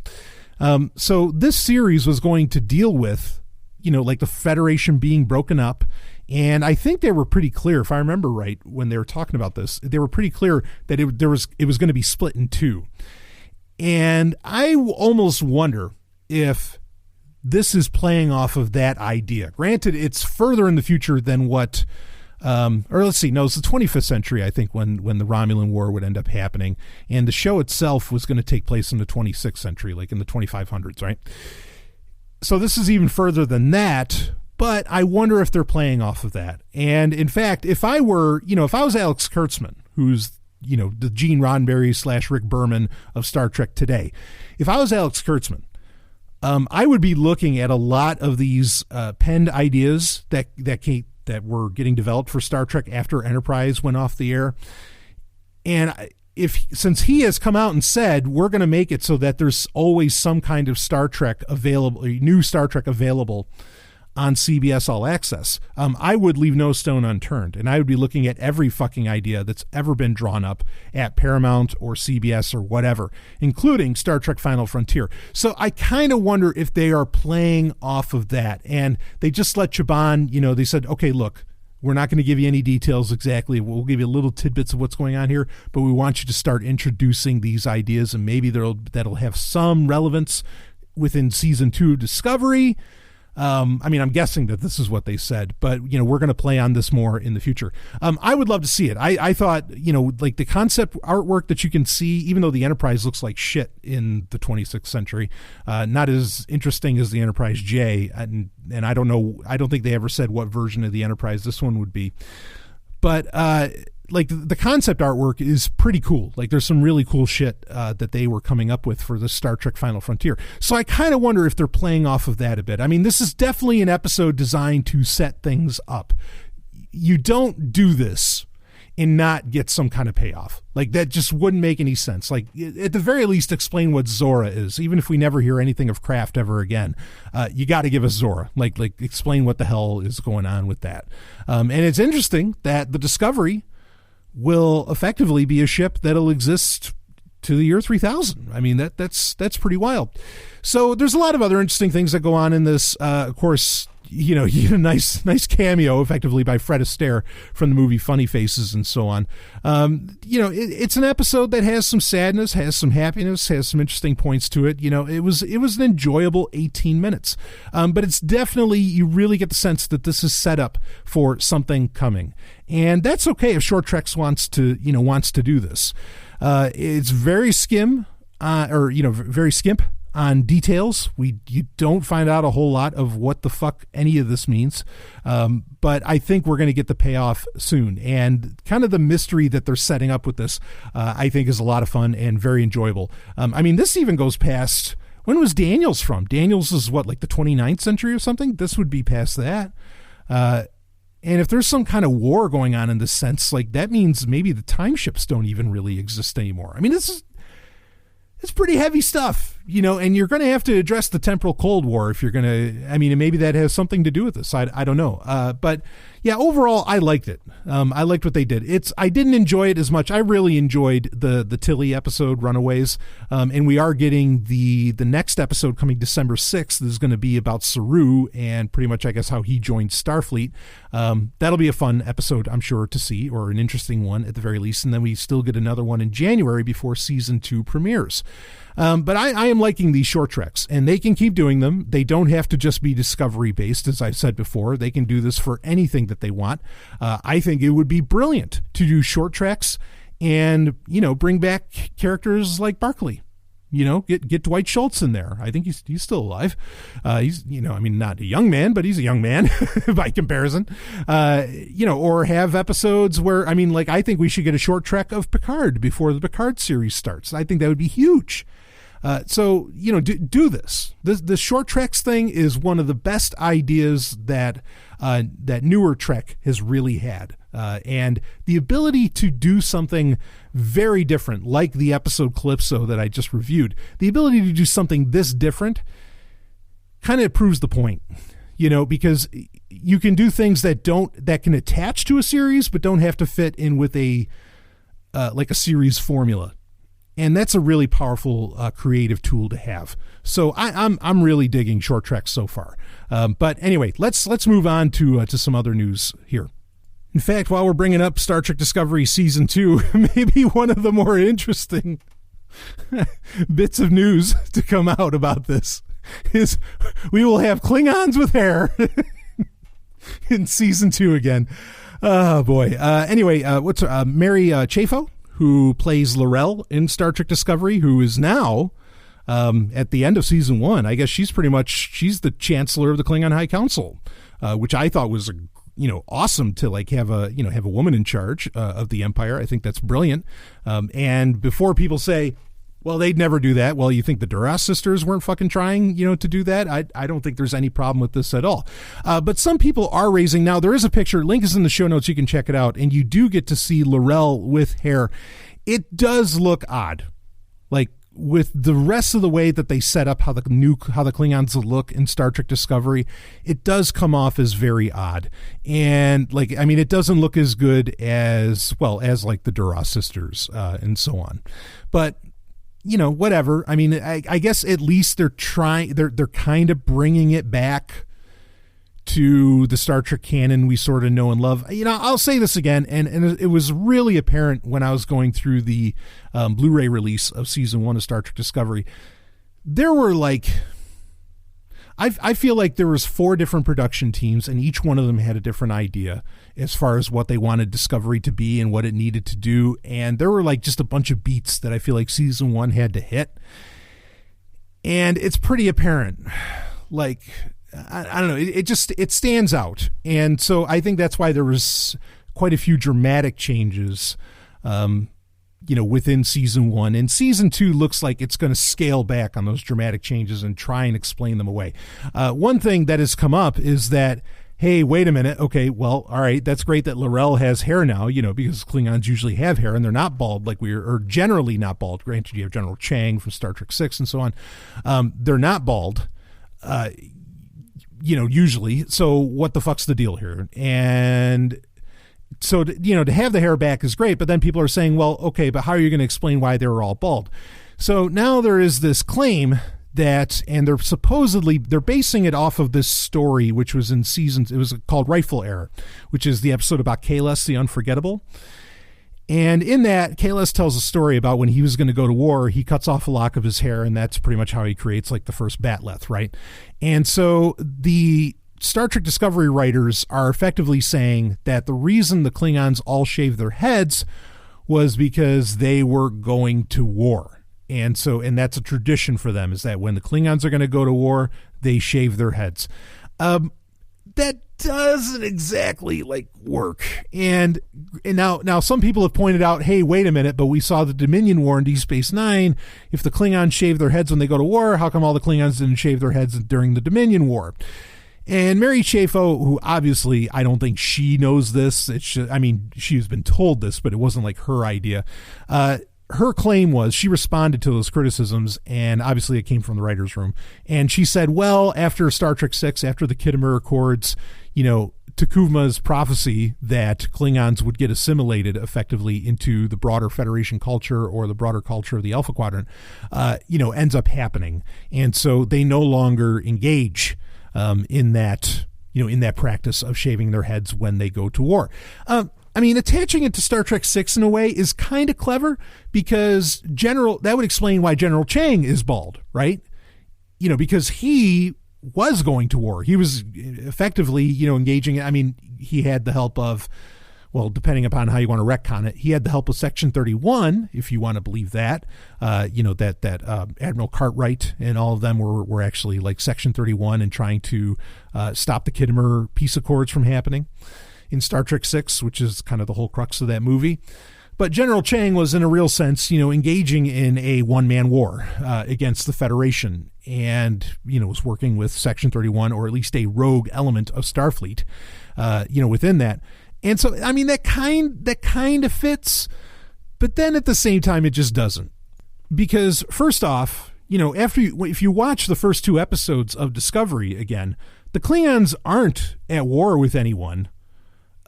So this series was going to deal with, like the Federation being broken up. And I think they were pretty clear, if I remember right, when they were talking about this, they were pretty clear that it was going to be split in two. And I almost wonder if this is playing off of that idea. Granted, it's further in the future than what, it's the 25th century, I think, when the Romulan War would end up happening. And the show itself was going to take place in the 26th century, like in the 2500s, right? So this is even further than that. But I wonder if they're playing off of that. And in fact, if I was Alex Kurtzman, who's, the Gene Roddenberry / Rick Berman of Star Trek today, if I was Alex Kurtzman, I would be looking at a lot of these penned ideas that were getting developed for Star Trek after Enterprise went off the air. And since he has come out and said, we're going to make it so that there's always some kind of Star Trek available, new Star Trek available on CBS All Access, I would leave no stone unturned, and I would be looking at every fucking idea that's ever been drawn up at Paramount or CBS or whatever, including Star Trek Final Frontier. So I kind of wonder if they are playing off of that, and they just let Chabon, they said, okay, look, we're not going to give you any details exactly. We'll give you little tidbits of what's going on here, but we want you to start introducing these ideas, and maybe that'll have some relevance within season 2 of Discovery. I'm guessing that this is what they said, but, we're going to play on this more in the future. I would love to see it. I thought, like the concept artwork that you can see, even though the Enterprise looks like shit in the 26th century, not as interesting as the Enterprise J. And I don't know, I don't think they ever said what version of the Enterprise this one would be. But, like the concept artwork is pretty cool. Like there's some really cool shit that they were coming up with for the Star Trek Final Frontier. So I kind of wonder if they're playing off of that a bit. This is definitely an episode designed to set things up. You don't do this and not get some kind of payoff. Like that just wouldn't make any sense. Like at the very least, explain what Zora is. Even if we never hear anything of Kraft ever again, you got to give us Zora. Like explain what the hell is going on with that. And it's interesting that the Discovery will effectively be a ship that'll exist to the year 3000. That's pretty wild. So there's a lot of other interesting things that go on in this. Of course, you get a nice cameo effectively by Fred Astaire from the movie Funny Faces and so on. It's an episode that has some sadness, has some happiness, has some interesting points to it. It was an enjoyable 18 minutes. But it's definitely, you really get the sense that this is set up for something coming. And that's okay if Short Treks wants to do this. It's very very skimp on details. You don't find out a whole lot of what the fuck any of this means. But I think we're going to get the payoff soon. And kind of the mystery that they're setting up with this, I think is a lot of fun and very enjoyable. This even goes past, when was Daniels from? Daniels is what, like the 29th century or something? This would be past that. And if there's some kind of war going on in this sense, like that means maybe the time ships don't even really exist anymore. It's pretty heavy stuff, and you're going to have to address the temporal Cold War if you're going to, and maybe that has something to do with this. I don't know. But yeah, overall, I liked it. I liked what they did. I didn't enjoy it as much. I really enjoyed the Tilly episode, Runaways. And we are getting the next episode coming December 6th. This is going to be about Saru and pretty much, I guess, how he joined Starfleet. That'll be a fun episode, I'm sure, to see, or an interesting one at the very least. And then we still get another one in January before season 2 premieres. But I am liking these short treks, and they can keep doing them. They don't have to just be Discovery based, as I've said before. They can do this for anything that they want. I think it would be brilliant to do short treks and, bring back characters like Barclay. Get Dwight Schultz in there. I think he's still alive. He's, not a young man, but he's a young man by comparison. Or have episodes where, I think we should get a short trek of Picard before the Picard series starts. I think that would be huge. Do this. The short treks thing is one of the best ideas that that newer Trek has really had. And the ability to do something very different, like the episode Calypso that I just reviewed, the ability to do something this different kind of proves the point, because you can do things that can attach to a series, but don't have to fit in with like a series formula. And that's a really powerful creative tool to have. So I'm really digging Short Trek so far. But anyway, let's move on to some other news here. In fact, while we're bringing up Star Trek Discovery Season 2, maybe one of the more interesting bits of news to come out about this is we will have Klingons with hair in Season 2 again. Oh, boy. Anyway, what's Mary Chafo, who plays L'Rell in Star Trek Discovery, who is now, at the end of Season 1, I guess she's the Chancellor of the Klingon High Council, which I thought was awesome to have a woman in charge of the Empire. I think that's brilliant. And before people say, well, they'd never do that. Well, you think the Duras sisters weren't fucking trying, to do that? I don't think there's any problem with this at all. But some people are raising. Now, there is a picture. Link is in the show notes. You can check it out. And you do get to see L'Rell with hair. It does look odd. Like, with the rest of the way that they set up how the Klingons look in Star Trek Discovery, it does come off as very odd. And it doesn't look as good as like the Duras sisters and so on. But whatever. I guess at least they're kind of bringing it back to the Star Trek canon we sort of know and love. I'll say this again, and it was really apparent when I was going through the Blu-ray release of Season 1 of Star Trek Discovery. There were I feel like there was 4 different production teams, and each one of them had a different idea as far as what they wanted Discovery to be and what it needed to do. And there were just a bunch of beats that I feel like Season 1 had to hit. And it's pretty apparent. I don't know. It stands out. And so I think that's why there was quite a few dramatic changes, within Season 1. And Season 2 looks like it's going to scale back on those dramatic changes and try and explain them away. One thing that has come up is that, hey, wait a minute. Okay, well, all right, that's great that L'Rell has hair now, because Klingons usually have hair and they're not bald or generally not bald. Granted, you have General Chang from Star Trek 6 and so on. They're not bald. Usually. So what the fuck's the deal here? And so, to have the hair back is great, but then people are saying, well, okay, but how are you going to explain why they were all bald? So now there is this claim that, and they're basing it off of this story, which was in it was called Rightful Heir, which is the episode about Kahless, the Unforgettable. And in that, Kahless tells a story about when he was going to go to war, he cuts off a lock of his hair, and that's pretty much how he creates the first Batleth, right? And so the Star Trek Discovery writers are effectively saying that the reason the Klingons all shaved their heads was because they were going to war. And that's a tradition for them, is that when the Klingons are going to go to war, they shave their heads. That doesn't exactly work. And now some people have pointed out, hey, wait a minute, but we saw the Dominion War in Deep Space Nine. If the Klingons shave their heads when they go to war, how come all the Klingons didn't shave their heads during the Dominion War? And Mary Chafo, who obviously I don't think she knows this. She's been told this, but it wasn't her idea. Her claim was, she responded to those criticisms, and obviously it came from the writer's room. And she said, well, after Star Trek 6, after the Khitomer Accords, T'Kuvma's prophecy that Klingons would get assimilated effectively into the broader Federation culture or the broader culture of the Alpha Quadrant, ends up happening. And so they no longer engage in that practice of shaving their heads when they go to war. Attaching it to Star Trek 6 in a way is kind of clever, because that would explain why General Chang is bald, right? Because he was going to war. He was effectively, engaging. He had the help of, well, depending upon how you want to retcon it, he had the help of Section 31, if you want to believe that. That Admiral Cartwright and all of them were actually Section 31 and trying to stop the Khitomer peace accords from happening in Star Trek 6, which is kind of the whole crux of that movie. But General Chang was, in a real sense, engaging in a one-man war against the Federation, and was working with Section 31, or at least a rogue element of Starfleet, within that. And so, I mean, that kind of fits, but then at the same time, it just doesn't. Because first off, if you watch the first 2 episodes of Discovery again, the Klingons aren't at war with anyone.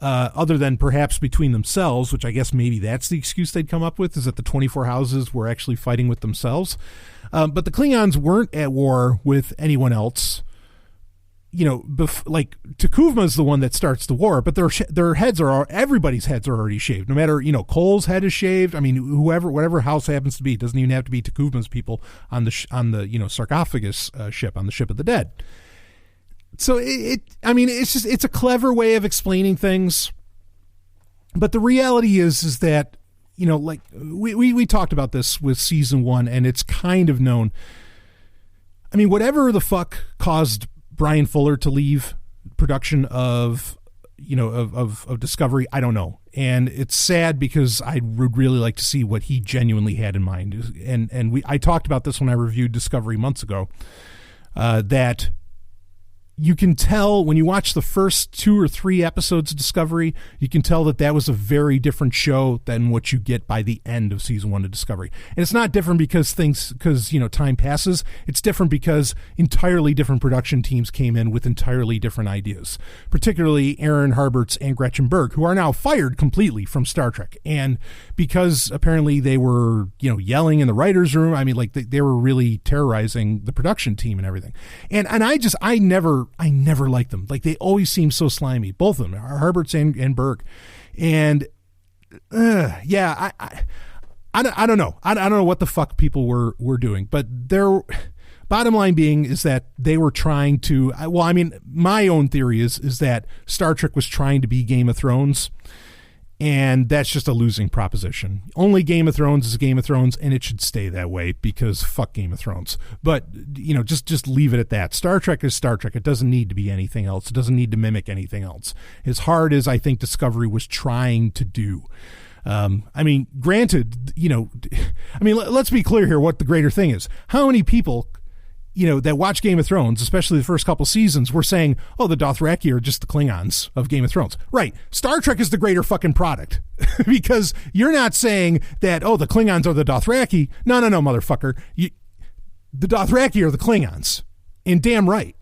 Other than perhaps between themselves, which I guess maybe that's the excuse they'd come up with, is that the 24 houses were actually fighting with themselves. But the Klingons weren't at war with anyone else. Like T'Kuvma's the one that starts the war, but everybody's heads are already shaved. No matter, Cole's head is shaved. I mean, whatever house happens to be, it doesn't even have to be T'Kuvma's people on the sarcophagus ship, on the ship of the dead. So it's a clever way of explaining things, but the reality is that, like we talked about this with season 1, and it's kind of known. I mean, whatever the fuck caused Brian Fuller to leave production of Discovery, I don't know. And it's sad because I would really like to see what he genuinely had in mind. And I talked about this when I reviewed Discovery months ago, that you can tell when you watch the first 2 or 3 episodes of Discovery, you can tell that was a very different show than what you get by the end of season 1 of Discovery. And it's not different because time passes. It's different because entirely different production teams came in with entirely different ideas, particularly Aaron Harberts and Gretchen Berg, who are now fired completely from Star Trek. And because apparently they were, yelling in the writer's room, I mean, like they were really terrorizing the production team and everything. And I never liked them. Like, they always seem so slimy. Both of them, Harberts and Berg. And I don't know. I don't know what the fuck people were doing. But their bottom line being is that they were trying to. My own theory is that Star Trek was trying to be Game of Thrones. And that's just a losing proposition. Only Game of Thrones is Game of Thrones, and it should stay that way because fuck Game of Thrones. But, just leave it at that. Star Trek is Star Trek. It doesn't need to be anything else. It doesn't need to mimic anything else. As hard as I think Discovery was trying to do. Granted, let's be clear here what the greater thing is. How many people that watch Game of Thrones, especially the first couple seasons, were saying, oh, the Dothraki are just the Klingons of Game of Thrones. Right. Star Trek is the greater fucking product because you're not saying that, oh, the Klingons are the Dothraki. No, motherfucker. The Dothraki are the Klingons. And damn right.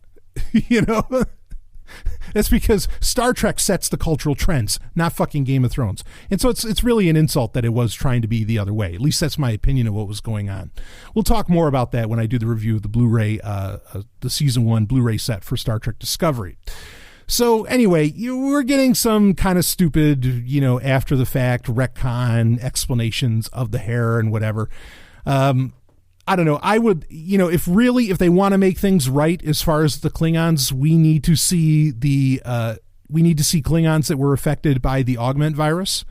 That's because Star Trek sets the cultural trends, not fucking Game of Thrones. And so it's really an insult that it was trying to be the other way. At least that's my opinion of what was going on. We'll talk more about that when I do the review of the Blu-ray, the season 1 Blu-ray set for Star Trek Discovery. So anyway, we're getting some kind of stupid, after the fact retcon explanations of the hair and whatever. I don't know. I would, if they want to make things right as far as the Klingons, we need to see Klingons that were affected by the augment virus.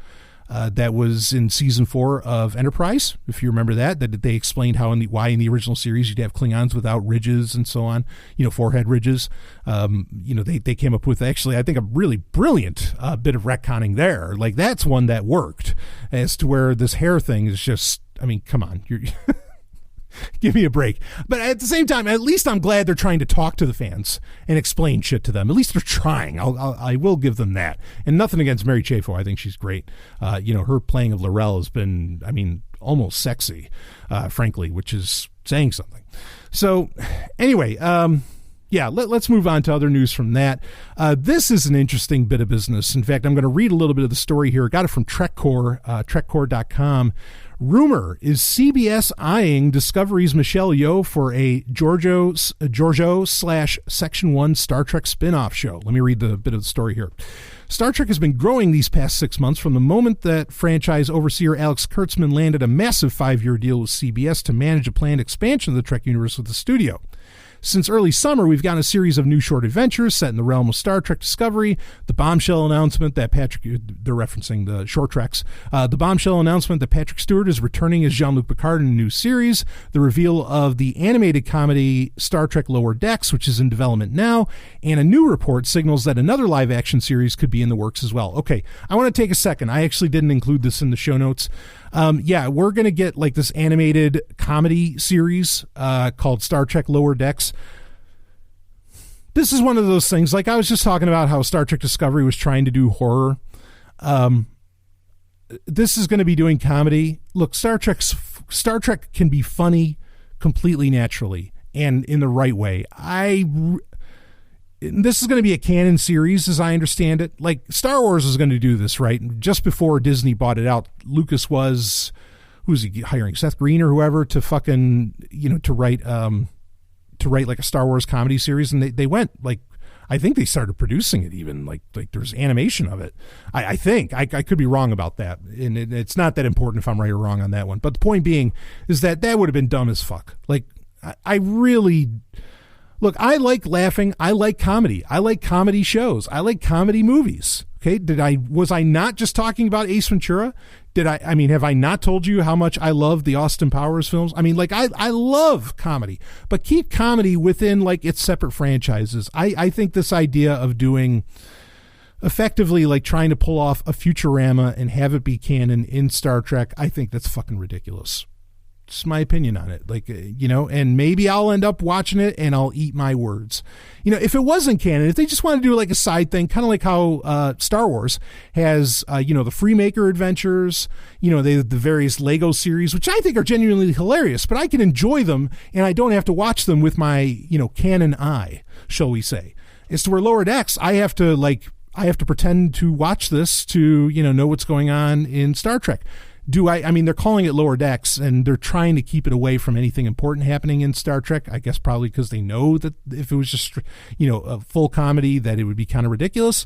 That was in season 4 of Enterprise. If you remember that they explained why in the original series you'd have Klingons without ridges and so on, forehead ridges. They came up with actually, I think, a really brilliant bit of retconning there. Like, that's one that worked as to where this hair thing is just, come on, you're give me a break. But at the same time, at least I'm glad they're trying to talk to the fans and explain shit to them. At least they're trying. I will give them that. And nothing against Mary Chaffo. I think she's great. Her playing of L'Rell has been, almost sexy, frankly, which is saying something. So anyway, let's move on to other news from that. This is an interesting bit of business. In fact, I'm going to read a little bit of the story here. I got it from TrekCore, TrekCore.com. Rumor is CBS eyeing Discovery's Michelle Yeoh for a Giorgio/Section 1 Star Trek spinoff show. Let me read the bit of the story here. Star Trek has been growing these past 6 months from the moment that franchise overseer Alex Kurtzman landed a massive 5-year deal with CBS to manage a planned expansion of the Trek universe with the studio. Since early summer, we've gotten a series of new short adventures set in the realm of Star Trek Discovery. The bombshell announcement that they're referencing the short treks, the bombshell announcement that Patrick Stewart is returning as Jean-Luc Picard in a new series, the reveal of the animated comedy Star Trek Lower Decks, which is in development now, and a new report signals that another live-action series could be in the works as well. Okay, I want to take a second. I actually didn't include this in the show notes. We're going to get like this animated comedy series called Star Trek Lower Decks. This is one of those things, like I was just talking about how Star Trek Discovery was trying to do horror. This is going to be doing comedy. Look, Star Trek can be funny completely naturally and in the right way. This is going to be a canon series, as I understand it. Like, Star Wars is going to do this, right? Just before Disney bought it out, Lucas was, who's he hiring? Seth Green or whoever to fucking, to write like a Star Wars comedy series. And they went, like, I think they started producing it even, like there's animation of it. I think. I could be wrong about that. And it's not that important if I'm right or wrong on that one. But the point being is that would have been dumb as fuck. Like, I really... Look, I like laughing. I like comedy. I like comedy shows. I like comedy movies. Okay. Was I not just talking about Ace Ventura? Have I not told you how much I love the Austin Powers films? I love comedy, but keep comedy within like its separate franchises. I think this idea of doing effectively like trying to pull off a Futurama and have it be canon in Star Trek, I think that's fucking ridiculous. It's my opinion on it. Like, and maybe I'll end up watching it and I'll eat my words. If it wasn't canon, if they just want to do like a side thing, kind of like how Star Wars has, the Freemaker adventures, the various Lego series, which I think are genuinely hilarious, but I can enjoy them and I don't have to watch them with my, canon eye, shall we say. As to where Lower Decks, I have to pretend to watch this to, know what's going on in Star Trek. They're calling it Lower Decks and they're trying to keep it away from anything important happening in Star Trek. I guess probably because they know that if it was just, a full comedy, that it would be kind of ridiculous.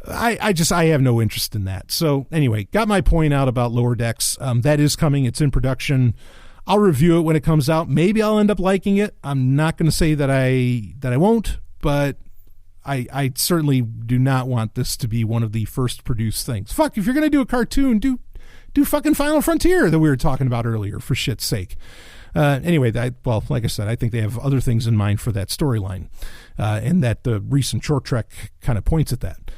I have no interest in that. So anyway, got my point out about Lower Decks. That is coming. It's in production. I'll review it when it comes out. Maybe I'll end up liking it. I'm not going to say that I won't, but I certainly do not want this to be one of the first produced things. Fuck, if you're going to do a cartoon, do fucking Final Frontier that we were talking about earlier, for shit's sake. Anyway, like I said, I think they have other things in mind for that storyline, and that the recent short trek kind of points at that.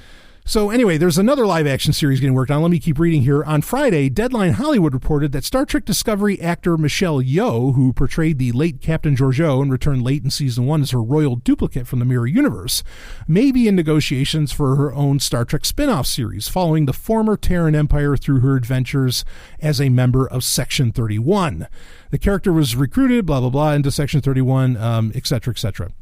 So anyway, there's another live action series getting worked on. Let me keep reading here. On Friday, Deadline Hollywood reported that Star Trek Discovery actor Michelle Yeoh, who portrayed the late Captain Georgiou and returned late in season 1 as her royal duplicate from the Mirror Universe, may be in negotiations for her own Star Trek spin-off series, following the former Terran Empire through her adventures as a member of Section 31. The character was recruited, blah, blah, blah, into Section 31, et cetera, et cetera.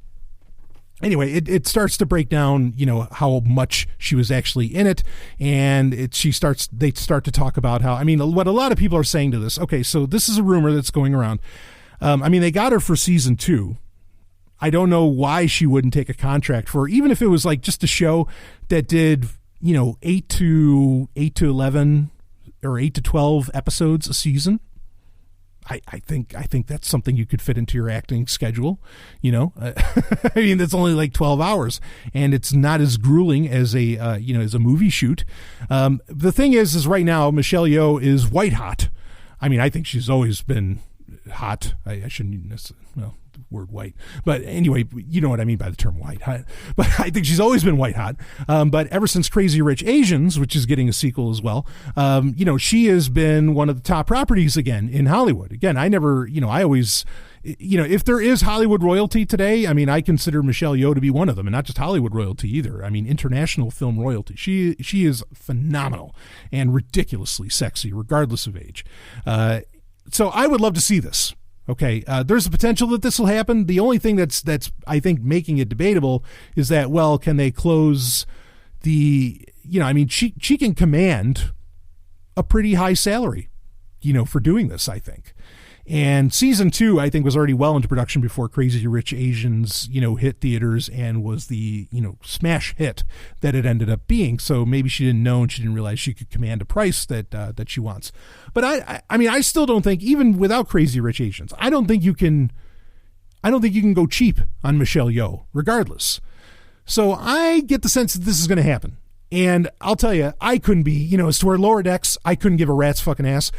Anyway, it starts to break down, how much she was actually in it. And they start to talk about how, what a lot of people are saying to this. Okay, so this is a rumor that's going around. They got her for season 2. I don't know why she wouldn't take a contract for, even if it was like just a show that did, 8 to 11 or 8 to 12 episodes a season. I think that's something you could fit into your acting schedule, that's only like 12 hours and it's not as grueling as as a movie shoot. The thing is right now, Michelle Yeoh is white hot. I think she's always been hot. I shouldn't necessarily, the word white, but anyway, you know what I mean by the term white hot. But I think she's always been white hot. But ever since Crazy Rich Asians, which is getting a sequel as well, she has been one of the top properties again in Hollywood. Again, I always, if there is Hollywood royalty today, I consider Michelle Yeoh to be one of them, and not just Hollywood royalty either. International film royalty. She is phenomenal and ridiculously sexy, regardless of age. So I would love to see this. Okay, there's a potential that this will happen. The only thing that's I think making it debatable is that, well, can they close the, she can command a pretty high salary, for doing this, I think. And season 2, I think, was already well into production before Crazy Rich Asians, hit theaters and was the, smash hit that it ended up being. So maybe she didn't know and she didn't realize she could command a price that she wants. But I still don't think, even without Crazy Rich Asians, I don't think you can I don't think you can go cheap on Michelle Yeoh, regardless. So I get the sense that this is going to happen. And I'll tell you, I couldn't be, as to where Lower Decks, I couldn't give a rat's fucking ass.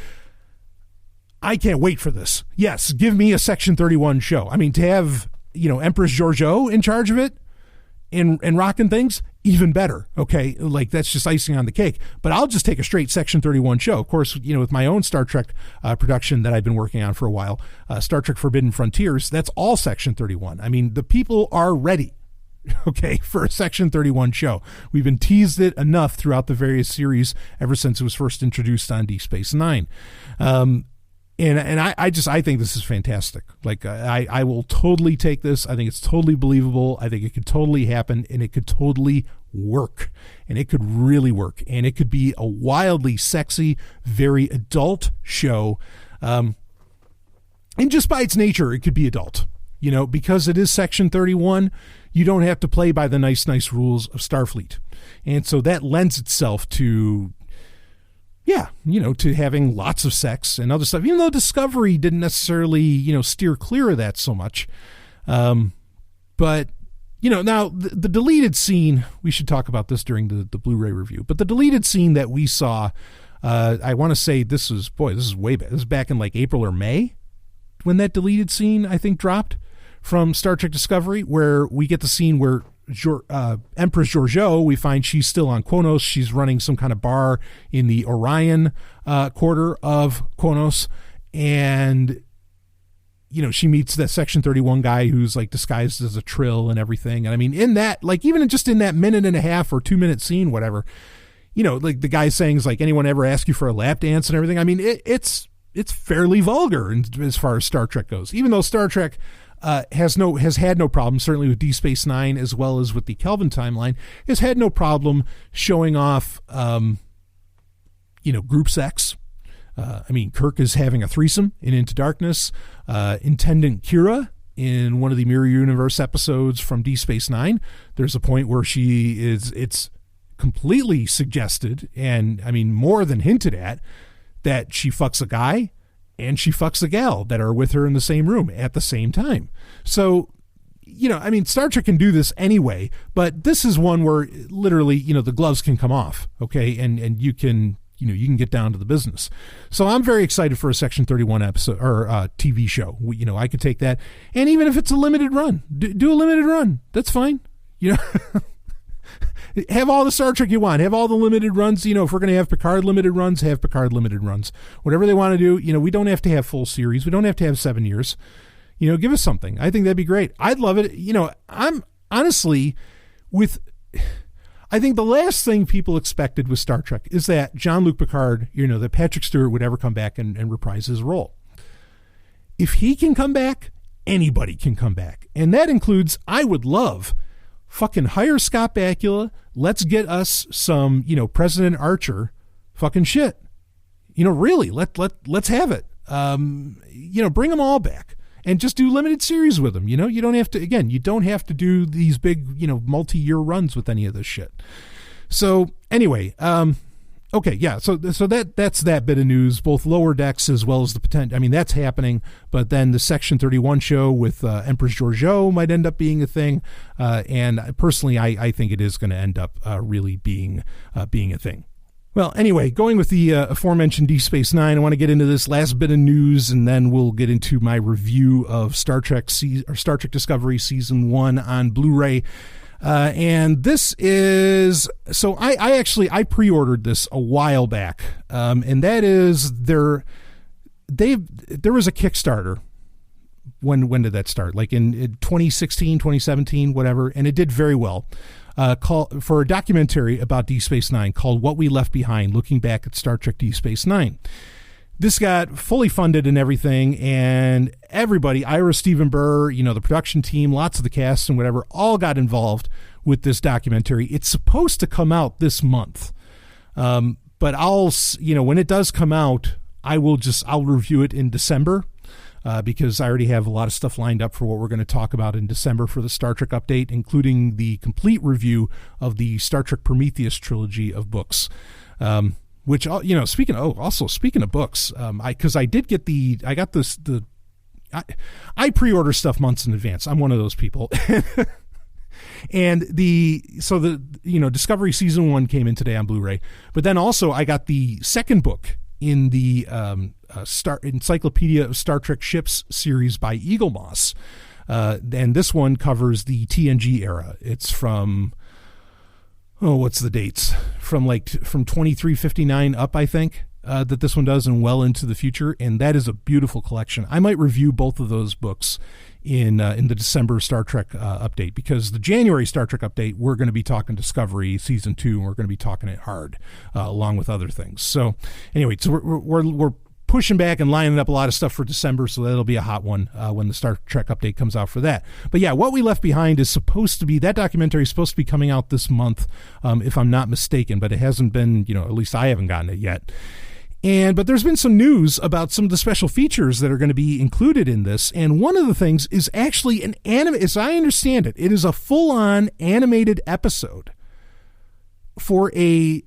I can't wait for this. Yes, give me a Section 31 show. I mean, to have, Empress Georgiou in charge of it and rocking things, even better. Okay, like that's just icing on the cake. But I'll just take a straight Section 31 show. Of course, with my own Star Trek production that I've been working on for a while, Star Trek Forbidden Frontiers, that's all Section 31. I mean, the people are ready, okay, for a Section 31 show. We've been teased it enough throughout the various series ever since it was first introduced on Deep Space Nine. And I think this is fantastic. Like, I will totally take this. I think it's totally believable. I think it could totally happen, and it could totally work. And it could really work. And it could be a wildly sexy, very adult show. And just by its nature, it could be adult. Because it is Section 31, you don't have to play by the nice rules of Starfleet. And so that lends itself to... to having lots of sex and other stuff, even though Discovery didn't necessarily, steer clear of that so much. But, now the deleted scene, we should talk about this during the Blu-ray review, but the deleted scene that we saw, I want to say this is way back. This is back in like April or May when that deleted scene, I think, dropped from Star Trek Discovery, where we get the scene where Empress Georgiou, we find she's still on Kronos. She's running some kind of bar in the Orion quarter of Kronos, and she meets that Section 31 guy who's like disguised as a Trill and everything. And I mean, in that, like, even just in that minute and a half or 2 minute scene, whatever, like the guy saying is like, anyone ever ask you for a lap dance and everything. I mean, it's fairly vulgar as far as Star Trek goes, even though Star Trek has had no problem, certainly with Deep Space Nine as well as with the Kelvin timeline, has had no problem showing off, group sex. I mean, Kirk is having a threesome in Into Darkness. Intendant Kira, in one of the Mirror Universe episodes from Deep Space Nine, there's a point where it's completely suggested, and I mean, more than hinted at, that she fucks a guy and she fucks a gal that are with her in the same room at the same time. So, I mean, Star Trek can do this anyway, but this is one where literally, the gloves can come off, okay? And you can get down to the business. So I'm very excited for a Section 31 episode or TV show. I could take that. And even if it's a limited run, do a limited run. That's fine. Have all the Star Trek you want. Have all the limited runs. If we're going to have Picard limited runs, have Picard limited runs. Whatever they want to do. We don't have to have full series. We don't have to have 7 years. Give us something. I think that'd be great. I'd love it. I'm honestly I think the last thing people expected with Star Trek is that Jean-Luc Picard, that Patrick Stewart would ever come back and reprise his role. If he can come back, anybody can come back. And that includes, I would love, fucking hire Scott Bakula. Let's get us some, President Archer fucking shit. Really, let's have it. Bring them all back and just do limited series with them. You don't have to do these big, multi-year runs with any of this shit. So anyway, okay. Yeah. So that's that bit of news, both Lower Decks as well as the potential. I mean, that's happening, but then the Section 31 show with Empress Georgiou might end up being a thing. And personally, I think it is going to end up really being a thing. Well, anyway, going with the aforementioned Deep Space Nine, I want to get into this last bit of news, and then we'll get into my review of Star Trek Discovery Season 1 on Blu-ray. And this is, so I pre-ordered this a while back, and that is there was a Kickstarter. When did that start? Like in 2016, 2017, whatever, and it did very well. For a documentary about Deep Space Nine called What We Left Behind, looking back at Star Trek Deep Space Nine. This got fully funded and everything, and everybody, Ira Steven Burr, the production team, lots of the cast and whatever, all got involved with this documentary. It's supposed to come out this month. But when it does come out, I'll review it in December. Because I already have a lot of stuff lined up for what we're going to talk about in December for the Star Trek update, including the complete review of the Star Trek Prometheus trilogy of books. Which, speaking of books, I got the I pre-order stuff months in advance. I'm one of those people. And Discovery Season 1 came in today on Blu-ray, but then also I got the second book in the Encyclopedia of Star Trek Ships series by Eagle Moss. And this one covers the TNG era. It's from, what's the dates? From 2359 up, I think, that this one does, and well into the future. And that is a beautiful collection. I might review both of those books in the December Star Trek update, because the January Star Trek update, we're going to be talking Discovery Season 2, and we're going to be talking it hard, along with other things. So anyway, so we're pushing back and lining up a lot of stuff for December, so that'll be a hot one when the Star Trek update comes out for that. But yeah, What We Left Behind is supposed to be, that documentary is supposed to be coming out this month, if I'm not mistaken, but it hasn't been, at least I haven't gotten it yet. But there's been some news about some of the special features that are going to be included in this. And one of the things is actually an anime, as I understand it, it is a full-on animated episode for a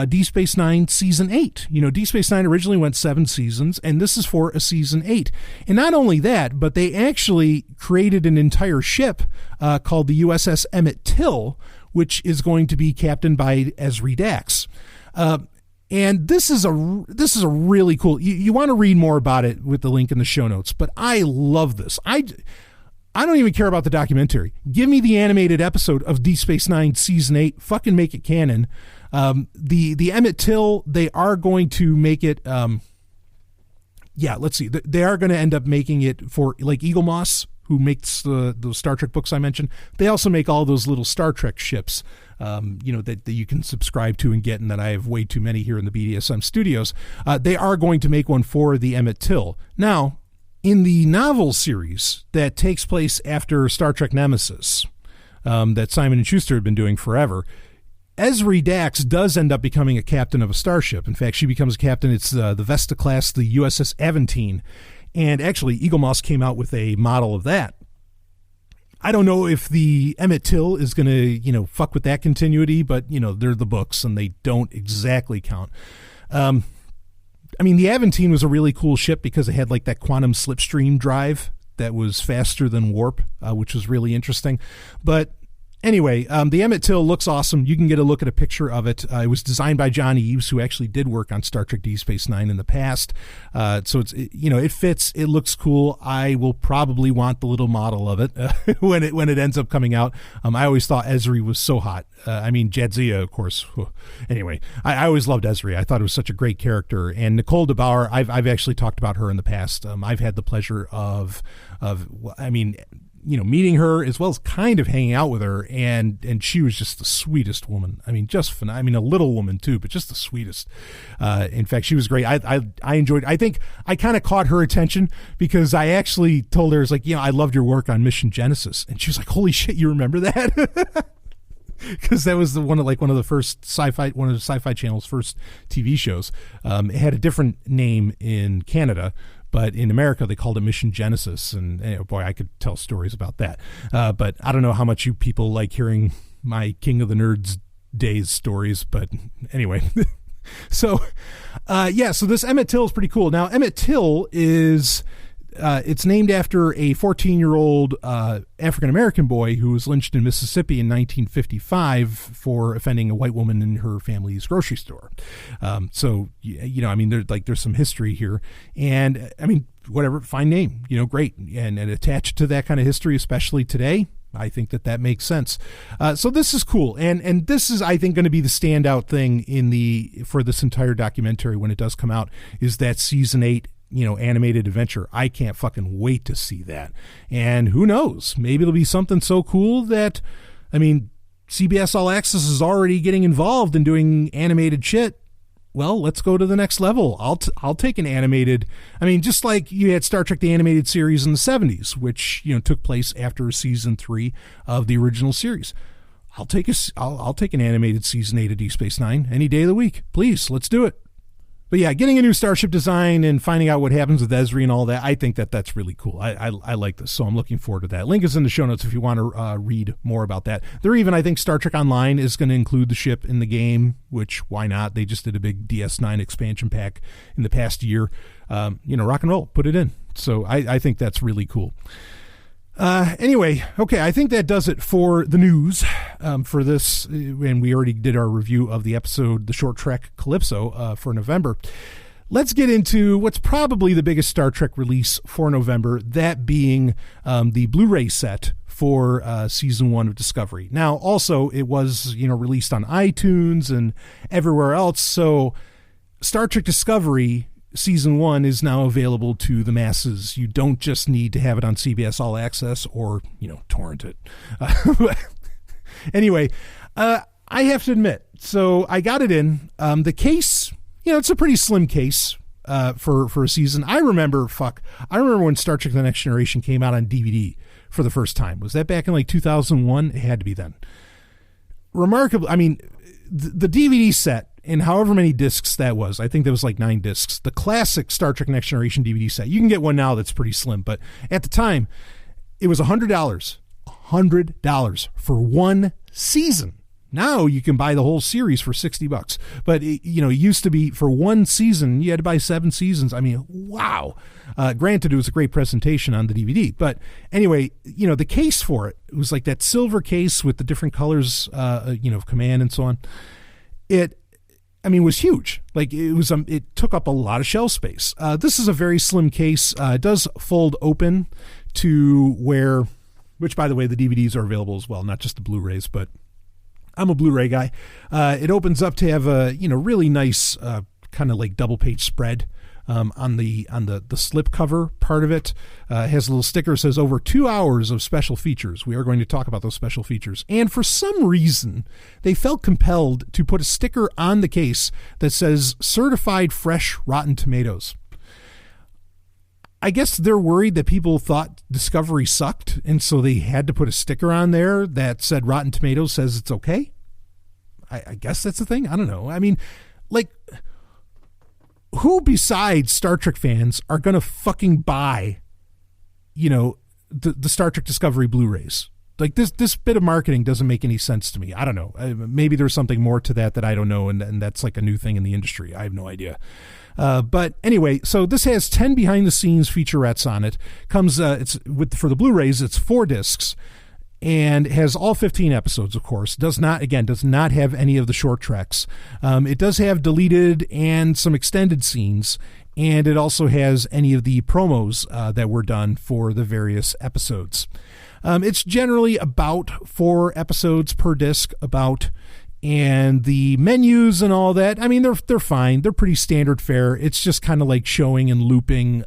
D Space Nine Season 8. D Space Nine originally went 7 seasons, and this is for a Season 8. And not only that, but they actually created an entire ship called the USS Emmett Till, which is going to be captained by Ezri Dax. And this is a really cool. You want to read more about it with the link in the show notes. But I love this. I don't even care about the documentary. Give me the animated episode of Deep Space Nine Season 8. Fucking make it canon. The Emmett Till, they are going to make it. Let's see. They are going to end up making it for like Eagle Moss, who makes the Star Trek books I mentioned. They also make all those little Star Trek ships. That you can subscribe to and get, and that I have way too many here in the BDSM studios. They are going to make one for the Emmett Till. Now, in the novel series that takes place after Star Trek Nemesis, that Simon & Schuster had been doing forever, Ezri Dax does end up becoming a captain of a starship. In fact, she becomes a captain. It's the Vesta class, the USS Aventine. And actually, Eagle Moss came out with a model of that. I don't know if the Emmett Till is going to, fuck with that continuity, but, they're the books and they don't exactly count. The Aventine was a really cool ship because it had like that quantum slipstream drive that was faster than warp, which was really interesting. But anyway, the Emmett Till looks awesome. You can get a look at a picture of it. It was designed by John Eaves, who actually did work on Star Trek Deep Space Nine in the past. So it fits. It looks cool. I will probably want the little model of it when it ends up coming out. I always thought Ezri was so hot. Jadzia, of course. Anyway, I always loved Ezri. I thought it was such a great character. And Nicole DeBauer, I've actually talked about her in the past. I've had the pleasure of meeting her as well as kind of hanging out with her, and she was just the sweetest woman. A little woman too, but just the sweetest. In fact, she was great. I enjoyed. I think I kind of caught her attention because I actually told her, I loved your work on Mission Genesis, and she was like, "Holy shit, you remember that?" Because that was one of the first one of the Sci-Fi Channel's first TV shows. It had a different name in Canada, but in America, they called it Mission Genesis, and boy, I could tell stories about that. But I don't know how much you people like hearing my King of the Nerds days stories, but anyway. So this Emmett Till is pretty cool. Now, Emmett Till is... it's named after a 14-year-old African-American boy who was lynched in Mississippi in 1955 for offending a white woman in her family's grocery store. There's some history here. And, whatever, fine name, great. And attached to that kind of history, especially today, I think that makes sense. So this is cool. And this is, I think, going to be the standout thing for this entire documentary when it does come out, is that Season 8 animated adventure. I can't fucking wait to see that. And who knows? Maybe it'll be something so cool that, CBS All Access is already getting involved in doing animated shit. Well, let's go to the next level. I'll take an animated. Just like you had Star Trek the Animated Series in the 70s, which took place after Season 3 of the original series. I'll take an animated Season 8 of Deep Space Nine any day of the week. Please, let's do it. But yeah, getting a new starship design and finding out what happens with Esri and all that, I think that's really cool. I like this, so I'm looking forward to that. Link is in the show notes if you want to read more about that. They're even, I think, Star Trek Online is going to include the ship in the game, which, why not? They just did a big DS9 expansion pack in the past year. Rock and roll, put it in. So I think that's really cool. Anyway, okay, I think that does it for the news for this, and we already did our review of the episode, The Short Trek Calypso, for November. Let's get into what's probably the biggest Star Trek release for November, that being the Blu-ray set for Season 1 of Discovery. Now, also, it was, released on iTunes and everywhere else, so Star Trek Discovery Season 1 is now available to the masses. You don't just need to have it on CBS All Access or, torrent it. Anyway, I have to admit, so I got it in. The case, it's a pretty slim case for a season. I remember when Star Trek The Next Generation came out on DVD for the first time. Was that back in like 2001? It had to be then. Remarkable. I mean, the DVD set, and however many discs that was, I think there was like 9 discs. The classic Star Trek Next Generation DVD set. You can get one now that's pretty slim, but at the time, it was $100. $100 for one season. Now you can buy the whole series for $60. But it used to be for one season, you had to buy 7 seasons. I mean, wow. Granted, it was a great presentation on the DVD. But anyway, the case for it was like that silver case with the different colors, of command and so on. It was huge. Like it took up a lot of shelf space. This is a very slim case. It does fold open to which by the way, the DVDs are available as well, not just the Blu-rays, but I'm a Blu-ray guy. It opens up to have a, really nice, kind of like double page spread. On the slip cover part of it, has a little sticker that says over 2 hours of special features. We are going to talk about those special features. And for some reason, they felt compelled to put a sticker on the case that says certified fresh Rotten Tomatoes. I guess they're worried that people thought Discovery sucked, and so they had to put a sticker on there that said Rotten Tomatoes says it's okay. I guess that's the thing. I don't know. I mean, like, who besides Star Trek fans are going to fucking buy, the Star Trek Discovery Blu-rays? Like this bit of marketing doesn't make any sense to me. I don't know. Maybe there's something more to that I don't know. And that's like a new thing in the industry. I have no idea. But anyway, so this has 10 behind the scenes featurettes on it. Comes, for the Blu-rays, it's 4 discs. And has all 15 episodes, of course. Does not have any of the short treks. It does have deleted and some extended scenes, and it also has any of the promos that were done for the various episodes. It's generally about 4 episodes per disc, and the menus and all that. I mean, they're fine. They're pretty standard fare. It's just kind of like showing and looping.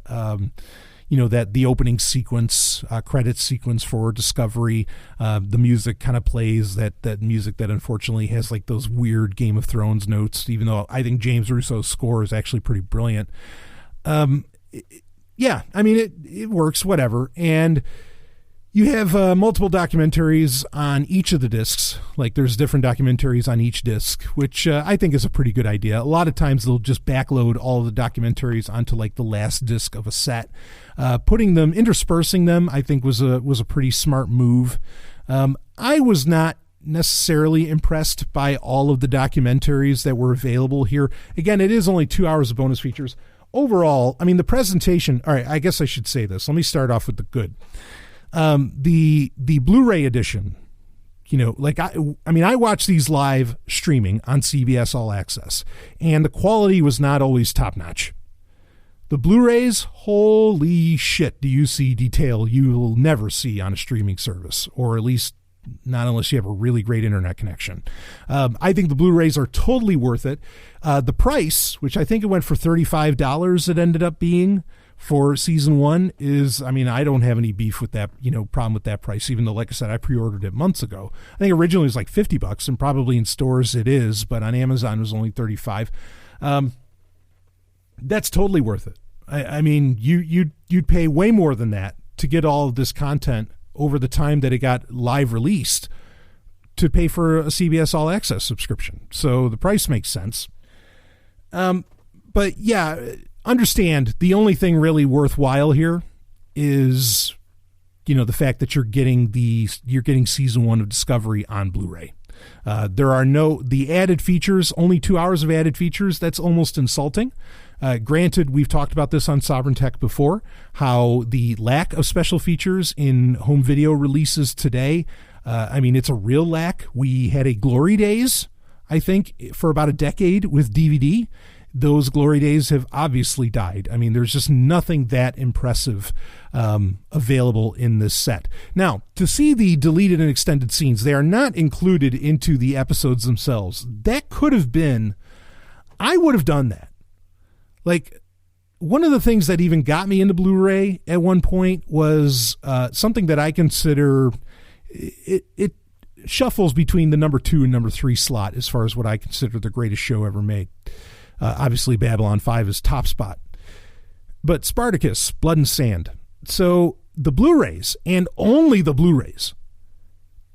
That the opening sequence, credit sequence for Discovery, the music kind of plays that music that unfortunately has like those weird Game of Thrones notes, even though I think James Russo's score is actually pretty brilliant. It works, whatever. And you have multiple documentaries on each of the discs. Like there's different documentaries on each disc, which I think is a pretty good idea. A lot of times they'll just backload all of the documentaries onto like the last disc of a set. Interspersing them, I think was a pretty smart move. I was not necessarily impressed by all of the documentaries that were available here. Again, it is only 2 hours of bonus features. Overall, I mean, the presentation, all right, I guess I should say this. Let me start off with the good. The Blu-ray edition, I watched these live streaming on CBS All Access, and the quality was not always top notch. The Blu-rays, holy shit, do you see detail you will never see on a streaming service, or at least not unless you have a really great internet connection. I think the Blu-rays are totally worth it. The price, which I think it went for $35, it ended up being for season 1 is, I don't have any beef with that, problem with that price, even though, like I said, I pre-ordered it months ago. I think originally it was like $50, and probably in stores it is, but on Amazon it was only $35. That's totally worth it. You'd pay way more than that to get all of this content over the time that it got live released to pay for a CBS All Access subscription. So the price makes sense. But yeah, understand the only thing really worthwhile here is, the fact that you're getting season 1 of Discovery on Blu-ray. There are the added features, only 2 hours of added features. That's almost insulting. Granted, we've talked about this on Sovryn Tech before, how the lack of special features in home video releases today, it's a real lack. We had a glory days, I think, for about a decade with DVD. Those glory days have obviously died. There's just nothing that impressive available in this set. Now, to see the deleted and extended scenes, they are not included into the episodes themselves. That could have been, I would have done that. Like, one of the things that even got me into Blu-ray at one point was something that I consider, it shuffles between the number 2 and number 3 slot as far as what I consider the greatest show ever made. Obviously, Babylon 5 is top spot. But Spartacus, Blood and Sand. So the Blu-rays, and only the Blu-rays,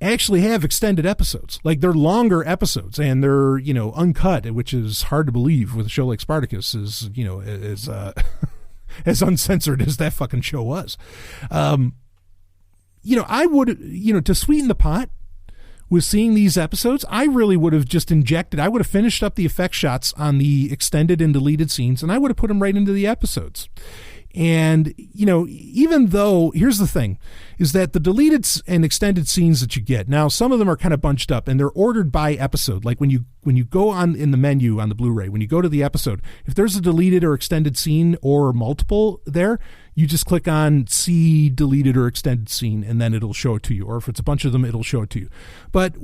actually have extended episodes. Like, they're longer episodes, and they're, uncut, which is hard to believe with a show like Spartacus is, as uncensored as that fucking show was. I would, to sweeten the pot with seeing these episodes, I really would have just I would have finished up the effect shots on the extended and deleted scenes, and I would have put them right into the episodes. And, even though, here's the thing, is that the deleted and extended scenes that you get, now some of them are kind of bunched up and they're ordered by episode. Like when you go on in the menu on the Blu-ray, when you go to the episode, if there's a deleted or extended scene or multiple there, you just click on see deleted or extended scene and then it'll show it to you. Or if it's a bunch of them, it'll show it to you. But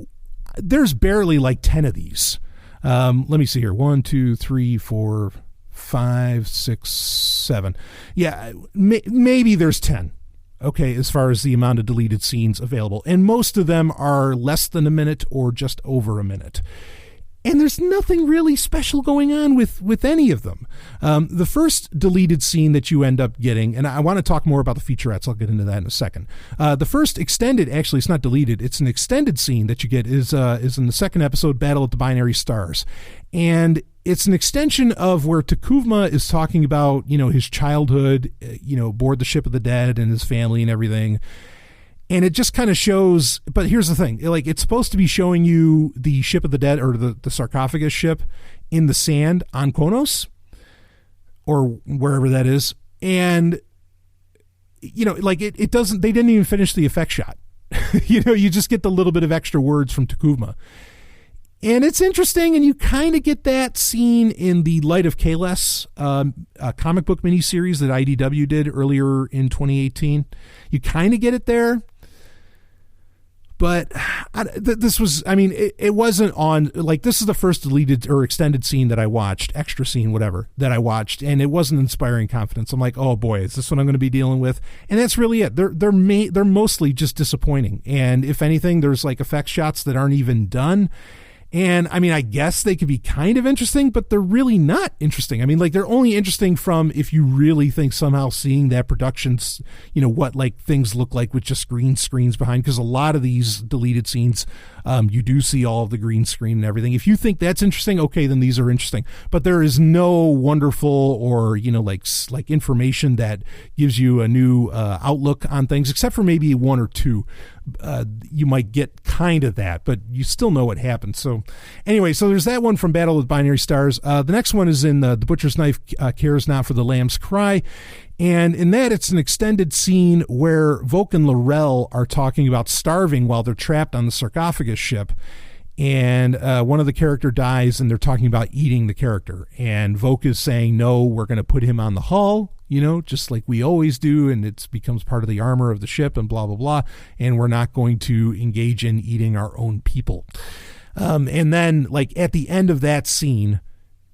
there's barely like 10 of these. Let me see here. 1, 2, 3, 4, 5, 6, 7. Yeah, maybe there's 10. Okay, as far as the amount of deleted scenes available. And most of them are less than a minute or just over a minute. And there's nothing really special going on with any of them. The first deleted scene that you end up getting, and I want to talk more about the featurettes, I'll get into that in a second. The first extended, actually it's not deleted, it's an extended scene that you get is in the second episode, Battle at the Binary Stars. And it's an extension of where Takuvma is talking about, his childhood, aboard the Ship of the Dead and his family and everything. And it just kind of shows, but here's the thing, it's supposed to be showing you the Ship of the Dead or the sarcophagus ship in the sand on Konos or wherever that is. And, it doesn't, they didn't even finish the effect shot. You just get the little bit of extra words from Takuvma. And it's interesting, and you kind of get that scene in the Light of Kahless comic book miniseries that IDW did earlier in 2018. You kind of get it there. But this was, it wasn't on, this is the first deleted or extended scene that I watched, extra scene, whatever, that I watched, and it wasn't inspiring confidence. I'm like, oh boy, is this what I'm going to be dealing with? And that's really it. They're mostly just disappointing. And if anything, there's effect shots that aren't even done. And I guess they could be kind of interesting, but they're really not interesting. They're only interesting from if you really think somehow seeing that production's, what things look like with just green screens behind. Because a lot of these deleted scenes, you do see all of the green screen and everything. If you think that's interesting, okay, then these are interesting. But there is no wonderful or, information that gives you a new outlook on things, except for maybe one or two. You might get kind of that, but you still know what happened. So anyway, so there's that one from Battle with Binary Stars. The next one is in the Butcher's Knife Cares Not for the Lamb's Cry. And in that, it's an extended scene where Voke and Laurel are talking about starving while they're trapped on the sarcophagus ship. And one of the character dies, and they're talking about eating the character. And Voke is saying, no, we're going to put him on the hull, just like we always do, and it becomes part of the armor of the ship and blah, blah, blah. And we're not going to engage in eating our own people. And then, at the end of that scene,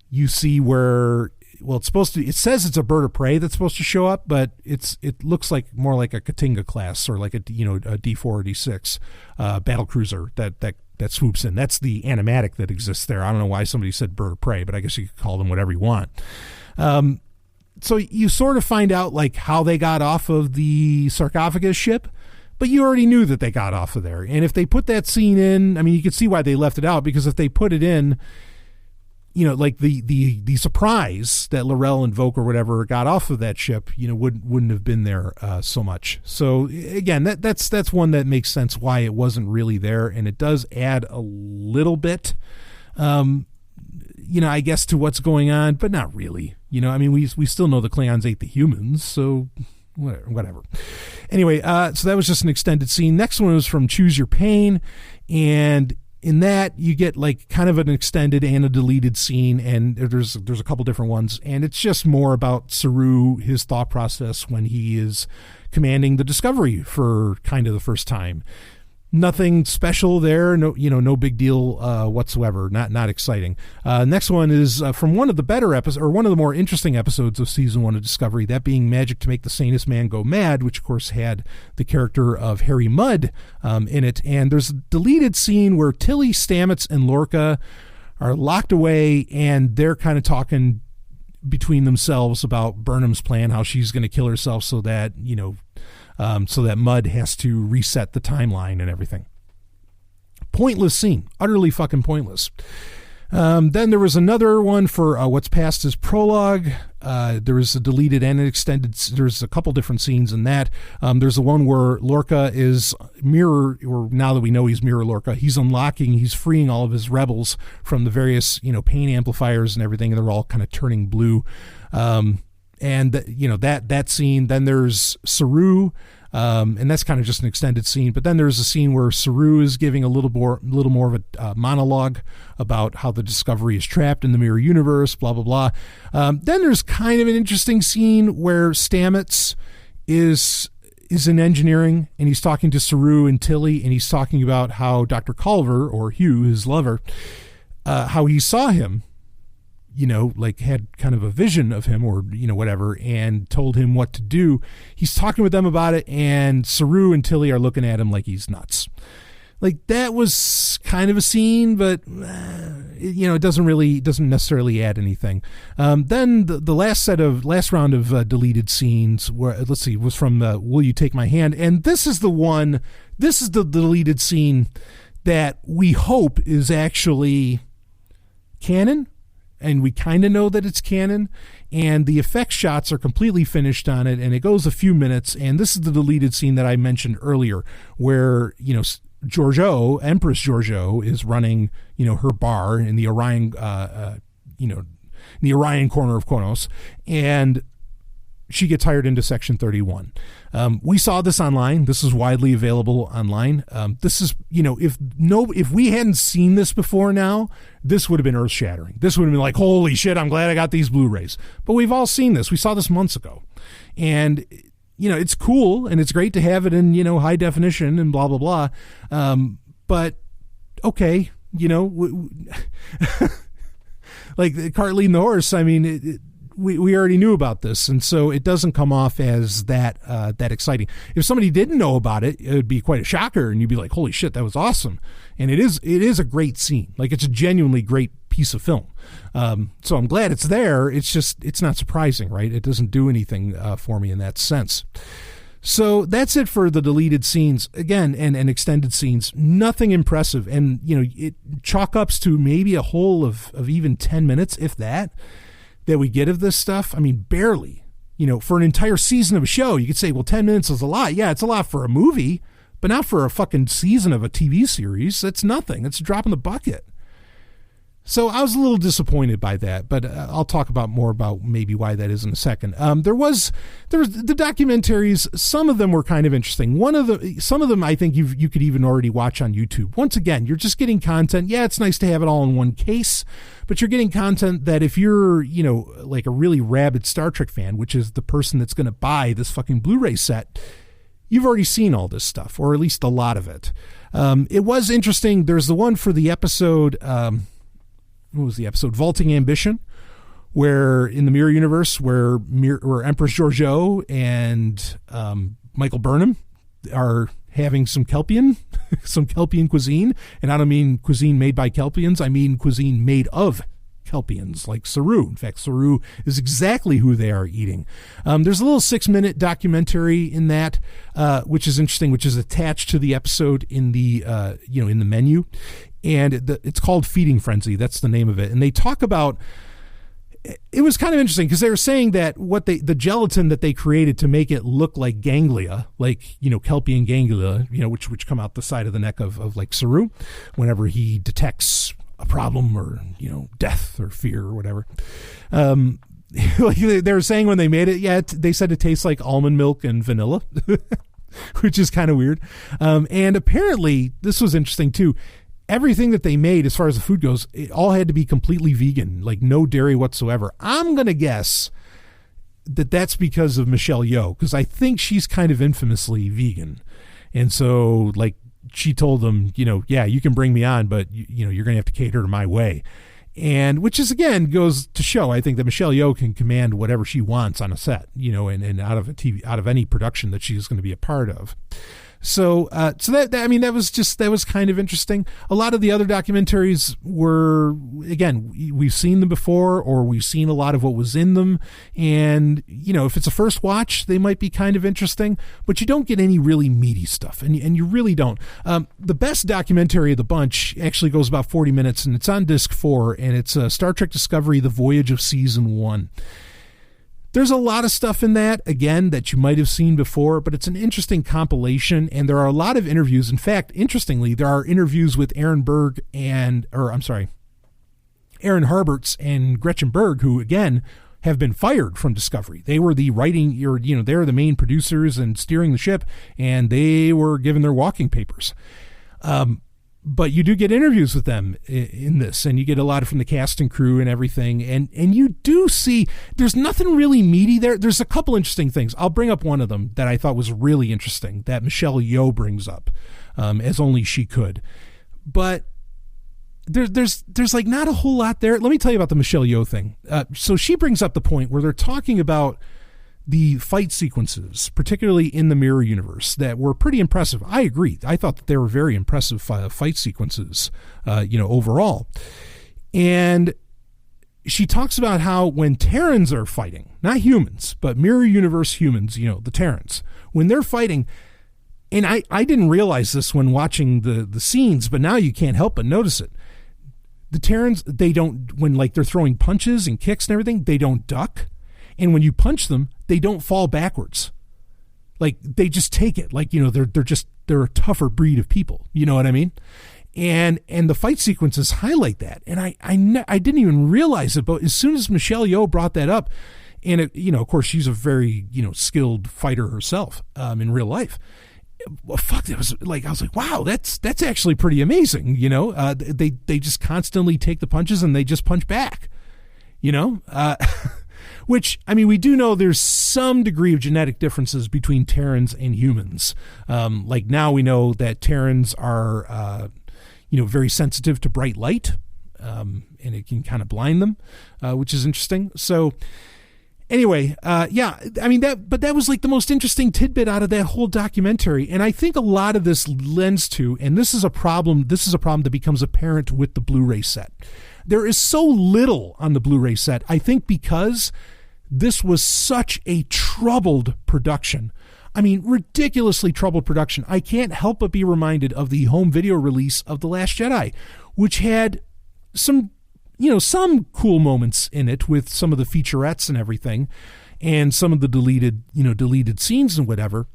you see where... Well, it says it's a bird of prey that's supposed to show up, but it looks more like a Katinga class or like a D4 or D6 battle cruiser that swoops in. That's the animatic that exists there. I don't know why somebody said bird of prey, but I guess you could call them whatever you want. So you sort of find out how they got off of the sarcophagus ship, but you already knew that they got off of there. And if they put that scene in, you could see why they left it out, because if they put it in, like the surprise that L'Rell and Voke or whatever got off of that ship, wouldn't have been there so much. So again, that's one that makes sense why it wasn't really there, and it does add a little bit, I guess, to what's going on, but not really. I mean, we still know the Klingons ate the humans, so whatever. Anyway, so that was just an extended scene. Next one was from Choose Your Pain, and in that you get like kind of an extended and a deleted scene, and there's a couple different ones, and it's just more about Saru, his thought process when he is commanding the Discovery for kind of the first time. Nothing special there, no big deal whatsoever. Not exciting. Next one is from one of the better episodes, or one of the more interesting episodes of season 1 of Discovery, that being Magic to Make the Sanest Man Go Mad, which of course had the character of Harry Mudd in it. And there's a deleted scene where Tilly, Stamets, and Lorca are locked away, and they're kind of talking between themselves about Burnham's plan, how she's going to kill herself so that Mudd has to reset the timeline and everything. Pointless scene. Utterly fucking pointless. Then there was another one for what's passed as prologue. There was a deleted and an extended. There's a couple different scenes in that. There's the one where Lorca is or now that we know he's Mirror Lorca, he's freeing all of his rebels from the various, pain amplifiers and everything, and they're all kind of turning blue. And that scene. Then there's Saru, and that's kind of just an extended scene. But then there's a scene where Saru is giving a little more of a monologue about how the Discovery is trapped in the mirror universe, blah blah blah. Then there's kind of an interesting scene where Stamets is in engineering, and he's talking to Saru and Tilly, and he's talking about how Dr. Culver, or Hugh, his lover, how he saw him. Had kind of a vision of him, or, whatever, and told him what to do. He's talking with them about it, and Saru and Tilly are looking at him like he's nuts. Like, that was kind of a scene, but, it doesn't necessarily add anything. Then the last round of deleted scenes was from Will You Take My Hand? And this is the deleted scene that we hope is actually canon. And we kind of know that it's canon, and the effect shots are completely finished on it, and it goes a few minutes, and this is the deleted scene that I mentioned earlier, where, Georgiou, Empress Georgiou, is running, her bar in the Orion, the Orion corner of Kronos, and she gets hired into Section 31. We saw this online. This is widely available online. This is, if we hadn't seen this before now, this would have been earth-shattering. This would have been like, holy shit, I'm glad I got these Blu-rays. But we've all seen this. We saw this months ago. And, it's cool, and it's great to have it in, high definition and blah, blah, blah. But, okay, like the cart leading the horse, I mean, we already knew about this, and so it doesn't come off as that exciting. If somebody didn't know about it, it would be quite a shocker, and you'd be like, holy shit, that was awesome. And it is a great scene. Like, it's a genuinely great piece of film. So I'm glad it's there. It's not surprising, right? It doesn't do anything for me in that sense. So that's it for the deleted scenes, again, and extended scenes. Nothing impressive, and it chalk ups to maybe a whole of even 10 minutes, if that we get of this stuff. I mean, barely. For an entire season of a show, you could say, well, 10 minutes is a lot. Yeah, it's a lot for a movie, but not for a fucking season of a TV series. That's nothing. It's a drop in the bucket. So I was a little disappointed by that, but I'll talk more about maybe why that is in a second. There was the documentaries. Some of them were kind of interesting. Some of them I think you could even already watch on YouTube. Once again, you're just getting content. Yeah, it's nice to have it all in one case, but you're getting content that if you're, like a really rabid Star Trek fan, which is the person that's going to buy this fucking Blu-ray set, you've already seen all this stuff, or at least a lot of it. It was interesting. There's the one for the episode, what was the episode? Vaulting Ambition, where in the Mirror Universe, where Empress Georgiou and Michael Burnham are having some Kelpian cuisine. And I don't mean cuisine made by Kelpians. I mean cuisine made of Kelpians, like Saru. In fact, Saru is exactly who they are eating. There's a little 6-minute documentary in that, which is interesting, which is attached to the episode in the in the menu, and it's called Feeding Frenzy. That's the name of it, and they talk about. It was kind of interesting because they were saying that the gelatin that they created to make it look like ganglia, like, Kelpian ganglia, which come out the side of the neck of like Saru whenever he detects a problem or, death or fear or whatever. Like they were saying when they made it, they said it tastes like almond milk and vanilla, which is kind of weird. And apparently this was interesting too. Everything that they made, as far as the food goes, it all had to be completely vegan, like no dairy whatsoever. I'm going to guess that that's because of Michelle Yeoh, because I think she's kind of infamously vegan. And so, like, she told them, yeah, you can bring me on, but, you're going to have to cater to my way. And which is, again, goes to show, I think, that Michelle Yeoh can command whatever she wants on a set, and out of any production that she's going to be a part of. So that was kind of interesting. A lot of the other documentaries were, again, we've seen them before, or we've seen a lot of what was in them. And, if it's a first watch, they might be kind of interesting, but you don't get any really meaty stuff. And you really don't. The best documentary of the bunch actually goes about 40 minutes, and it's on disc 4, and it's Star Trek Discovery, The Voyage of Season 1. There's a lot of stuff in that, again, that you might have seen before, but it's an interesting compilation, and there are a lot of interviews. In fact, interestingly, there are interviews with Aaron Harberts and Gretchen Berg, who, again, have been fired from Discovery. They were the they're the main producers and steering the ship, and they were given their walking papers. But you do get interviews with them in this, and you get a lot from the cast and crew and everything. And you do see there's nothing really meaty there. There's a couple interesting things. I'll bring up one of them that I thought was really interesting that Michelle Yeoh brings up, as only she could. But there's like not a whole lot there. Let me tell you about the Michelle Yeoh thing. So she brings up the point where they're talking about the fight sequences, particularly in the Mirror Universe, that were pretty impressive. I agree. I thought that they were very impressive fight sequences, overall. And she talks about how when Terrans are fighting, not humans, but Mirror Universe humans, the Terrans, when they're fighting, and I didn't realize this when watching the scenes, but now you can't help but notice it. The Terrans, they don't, when like they're throwing punches and kicks and everything, they don't duck. And when you punch them, they don't fall backwards. Like they just take it. Like, they're a tougher breed of people. You know what I mean? And the fight sequences highlight that. And I didn't even realize it, but as soon as Michelle Yeoh brought that up, and of course she's a very, skilled fighter herself, in real life. Well, fuck, that was like, I was like, wow, that's actually pretty amazing. They just constantly take the punches and they just punch back, which, I mean, we do know there's some degree of genetic differences between Terrans and humans. Like now we know that Terrans are, very sensitive to bright light, and it can kind of blind them, which is interesting. So anyway, I mean, that was like the most interesting tidbit out of that whole documentary. And I think a lot of this lends to, and this is a problem that becomes apparent with the Blu-ray set. There is so little on the Blu-ray set, I think, because this was such a troubled production. I mean, ridiculously troubled production. I can't help but be reminded of the home video release of The Last Jedi, which had some cool moments in it with some of the featurettes and everything, and some of the deleted scenes and whatever.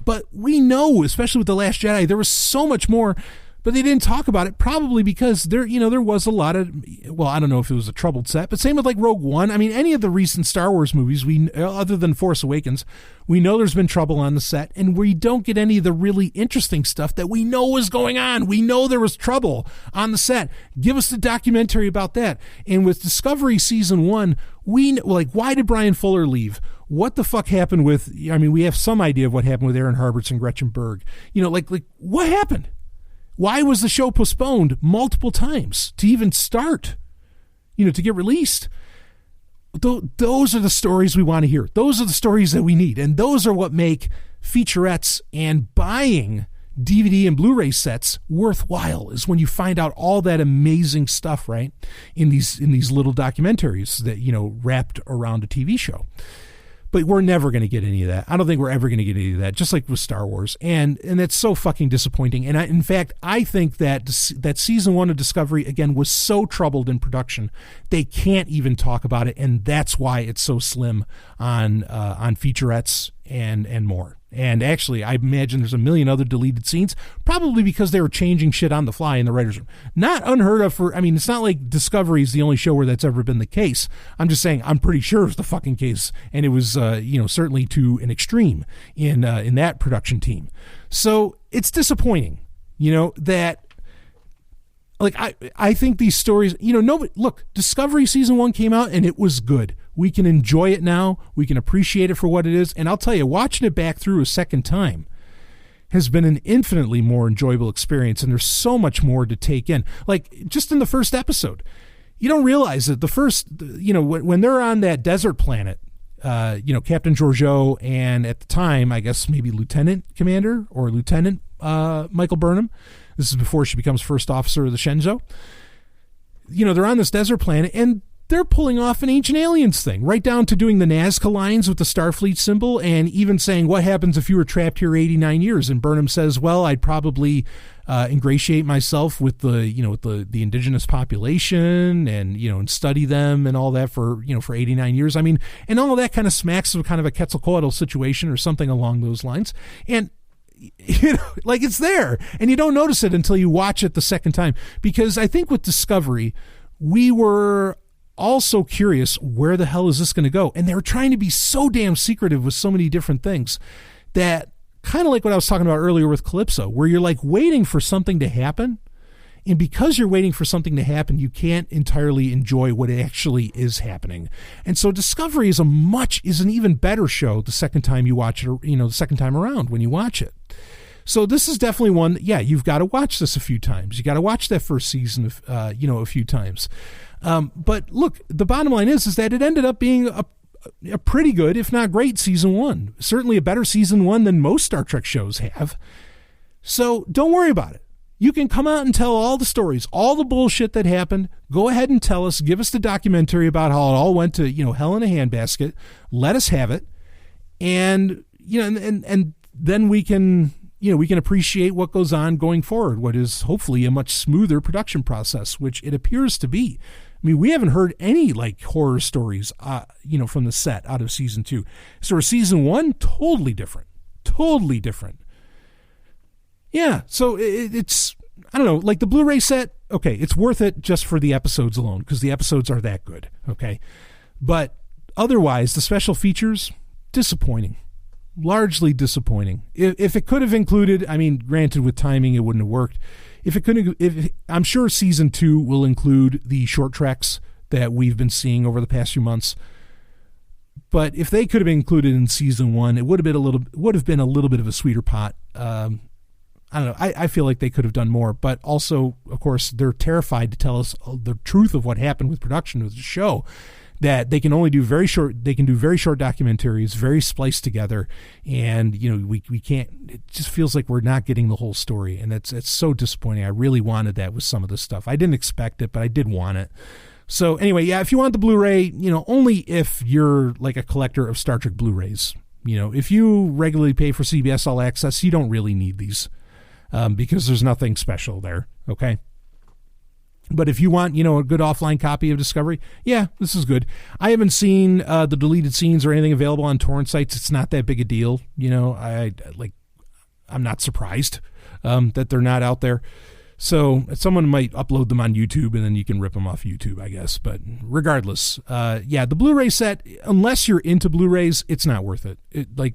But we know, especially with The Last Jedi, there was so much more, but they didn't talk about it, probably because there was a lot of, well, I don't know if it was a troubled set, but same with like Rogue One. I mean, any of the recent Star Wars movies, other than Force Awakens, we know there's been trouble on the set, and we don't get any of the really interesting stuff that we know is going on. We know there was trouble on the set. Give us the documentary about that. And with Discovery Season 1, why did Brian Fuller leave? What the fuck happened with, I mean, we have some idea of what happened with Aaron Harberts and Gretchen Berg. Like what happened? Why was the show postponed multiple times to even start, to get released? Those are the stories we want to hear. Those are the stories that we need. And those are what make featurettes and buying DVD and Blu-ray sets worthwhile is when you find out all that amazing stuff, right? In these little documentaries that, wrapped around a TV show. But we're never going to get any of that. I don't think we're ever going to get any of that, just like with Star Wars. And that's so fucking disappointing. And in fact, I think that season 1 of Discovery, again, was so troubled in production, they can't even talk about it. And that's why it's so slim on featurettes and more. And actually, I imagine there's a million other deleted scenes, probably because they were changing shit on the fly in the writer's room. Not unheard of it's not like Discovery is the only show where that's ever been the case. I'm just saying, I'm pretty sure it's the fucking case. And it was, certainly to an extreme in that production team. So it's disappointing, that, like, I think these stories, look, Discovery season 1 came out and it was good. We can enjoy it now. We can appreciate it for what it is. And I'll tell you, watching it back through a second time has been an infinitely more enjoyable experience. And there's so much more to take in. Like, just in the first episode, you don't realize that the first, when they're on that desert planet, Captain Georgiou and at the time, I guess maybe Lieutenant Commander or Lieutenant Michael Burnham. This is before she becomes first officer of the Shenzhou. They're on this desert planet and they're pulling off an Ancient Aliens thing, right down to doing the Nazca lines with the Starfleet symbol and even saying, what happens if you were trapped here 89 years? And Burnham says, well, I'd probably ingratiate myself with the indigenous population and study them and all that for 89 years. I mean, and all of that kind of smacks of kind of a Quetzalcoatl situation or something along those lines. And like, it's there and you don't notice it until you watch it the second time, because I think with Discovery, we were also curious, where the hell is this going to go? And they were trying to be so damn secretive with so many different things that, kind of like what I was talking about earlier with Calypso, where you're like waiting for something to happen. And because you're waiting for something to happen, you can't entirely enjoy what actually is happening. And so Discovery is an even better show the second time you watch it, the second time around when you watch it. So this is definitely one that, you've got to watch this a few times. You got to watch that first season, a few times. But look, the bottom line is that it ended up being a pretty good, if not great, season 1. Certainly a better season 1 than most Star Trek shows have. So don't worry about it. You can come out and tell all the stories, all the bullshit that happened. Go ahead and tell us. Give us the documentary about how it all went to, hell in a handbasket. Let us have it. And, and then we can appreciate what goes on going forward, what is hopefully a much smoother production process, which it appears to be. I mean, we haven't heard any like horror stories, from the set out of season 2. So season 1, totally different. Yeah. So it's, I don't know, like the Blu-ray set. Okay. It's worth it just for the episodes alone, because the episodes are that good. Okay. But otherwise, the special features, disappointing. Largely disappointing. If it could have included, I mean, granted with timing, it wouldn't have worked. I'm sure season 2 will include the short treks that we've been seeing over the past few months. But if they could have been included in season 1, it would have been a little bit of a sweeter pot. I don't know. I feel like they could have done more, but also, of course, they're terrified to tell us the truth of what happened with production of the show. That they can only do very short documentaries, very spliced together, and we can't. It just feels like we're not getting the whole story, and it's so disappointing. I really wanted that with some of this stuff. I didn't expect it, but I did want it. So anyway, if you want the Blu-ray, only if you're like a collector of Star Trek Blu-rays. If you regularly pay for CBS All Access, you don't really need these because there's nothing special there. Okay. But if you want, a good offline copy of Discovery, this is good. I haven't seen the deleted scenes or anything available on torrent sites. It's not that big a deal. I'm not surprised that they're not out there. So someone might upload them on YouTube and then you can rip them off YouTube, I guess. But regardless, the Blu-ray set, unless you're into Blu-rays, it's not worth it.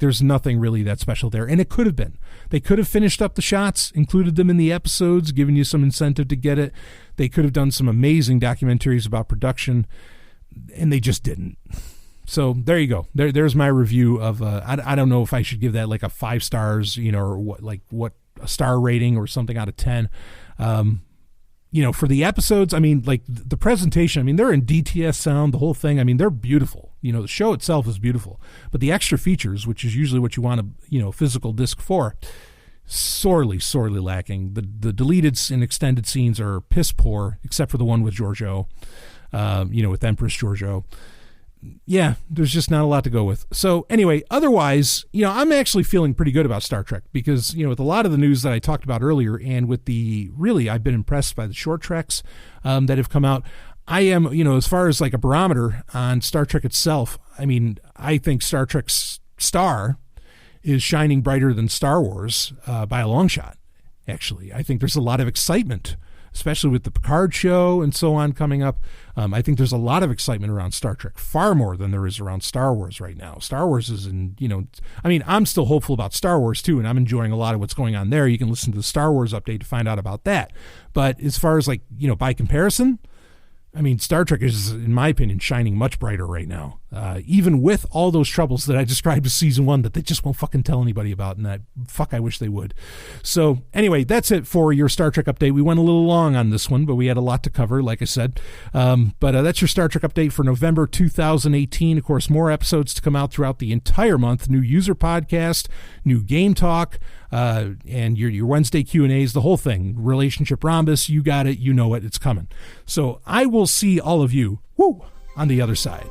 There's nothing really that special there. And it could have been. They could have finished up the shots, included them in the episodes, given you some incentive to get it. They could have done some amazing documentaries about production, and they just didn't. So there you go. There's my review of, I don't know if I should give that like a 5 stars, or what a star rating or something out of 10. For the episodes, I mean, like the presentation, I mean, they're in DTS sound, the whole thing. I mean, they're beautiful. The show itself is beautiful, but the extra features, which is usually what you want a physical disc for, sorely lacking. The deleted and extended scenes are piss poor, except for the one with Giorgio, with Empress Giorgio. Yeah, there's just not a lot to go with. So anyway, otherwise, I'm actually feeling pretty good about Star Trek because, with a lot of the news that I talked about earlier and with I've been impressed by the short treks that have come out. I am, as far as like a barometer on Star Trek itself, I think Star Trek's star is shining brighter than Star Wars by a long shot, actually. I think there's a lot of excitement, especially with the Picard show and so on coming up. I think there's a lot of excitement around Star Trek, far more than there is around Star Wars right now. Star Wars is I'm still hopeful about Star Wars too, and I'm enjoying a lot of what's going on there. You can listen to the Star Wars update to find out about that. But as far as by comparison, Star Trek is, in my opinion, shining much brighter right now, even with all those troubles that I described as season 1 that they just won't fucking tell anybody about, and I wish they would. So anyway, that's it for your Star Trek update. We went a little long on this one, but we had a lot to cover, like I said. But that's your Star Trek update for November 2018. Of course, more episodes to come out throughout the entire month. New user podcast, new game talk, and your Wednesday Q&As, the whole thing. Relationship Rhombus, you got it, you know it, it's coming. So I will see all of you on the other side.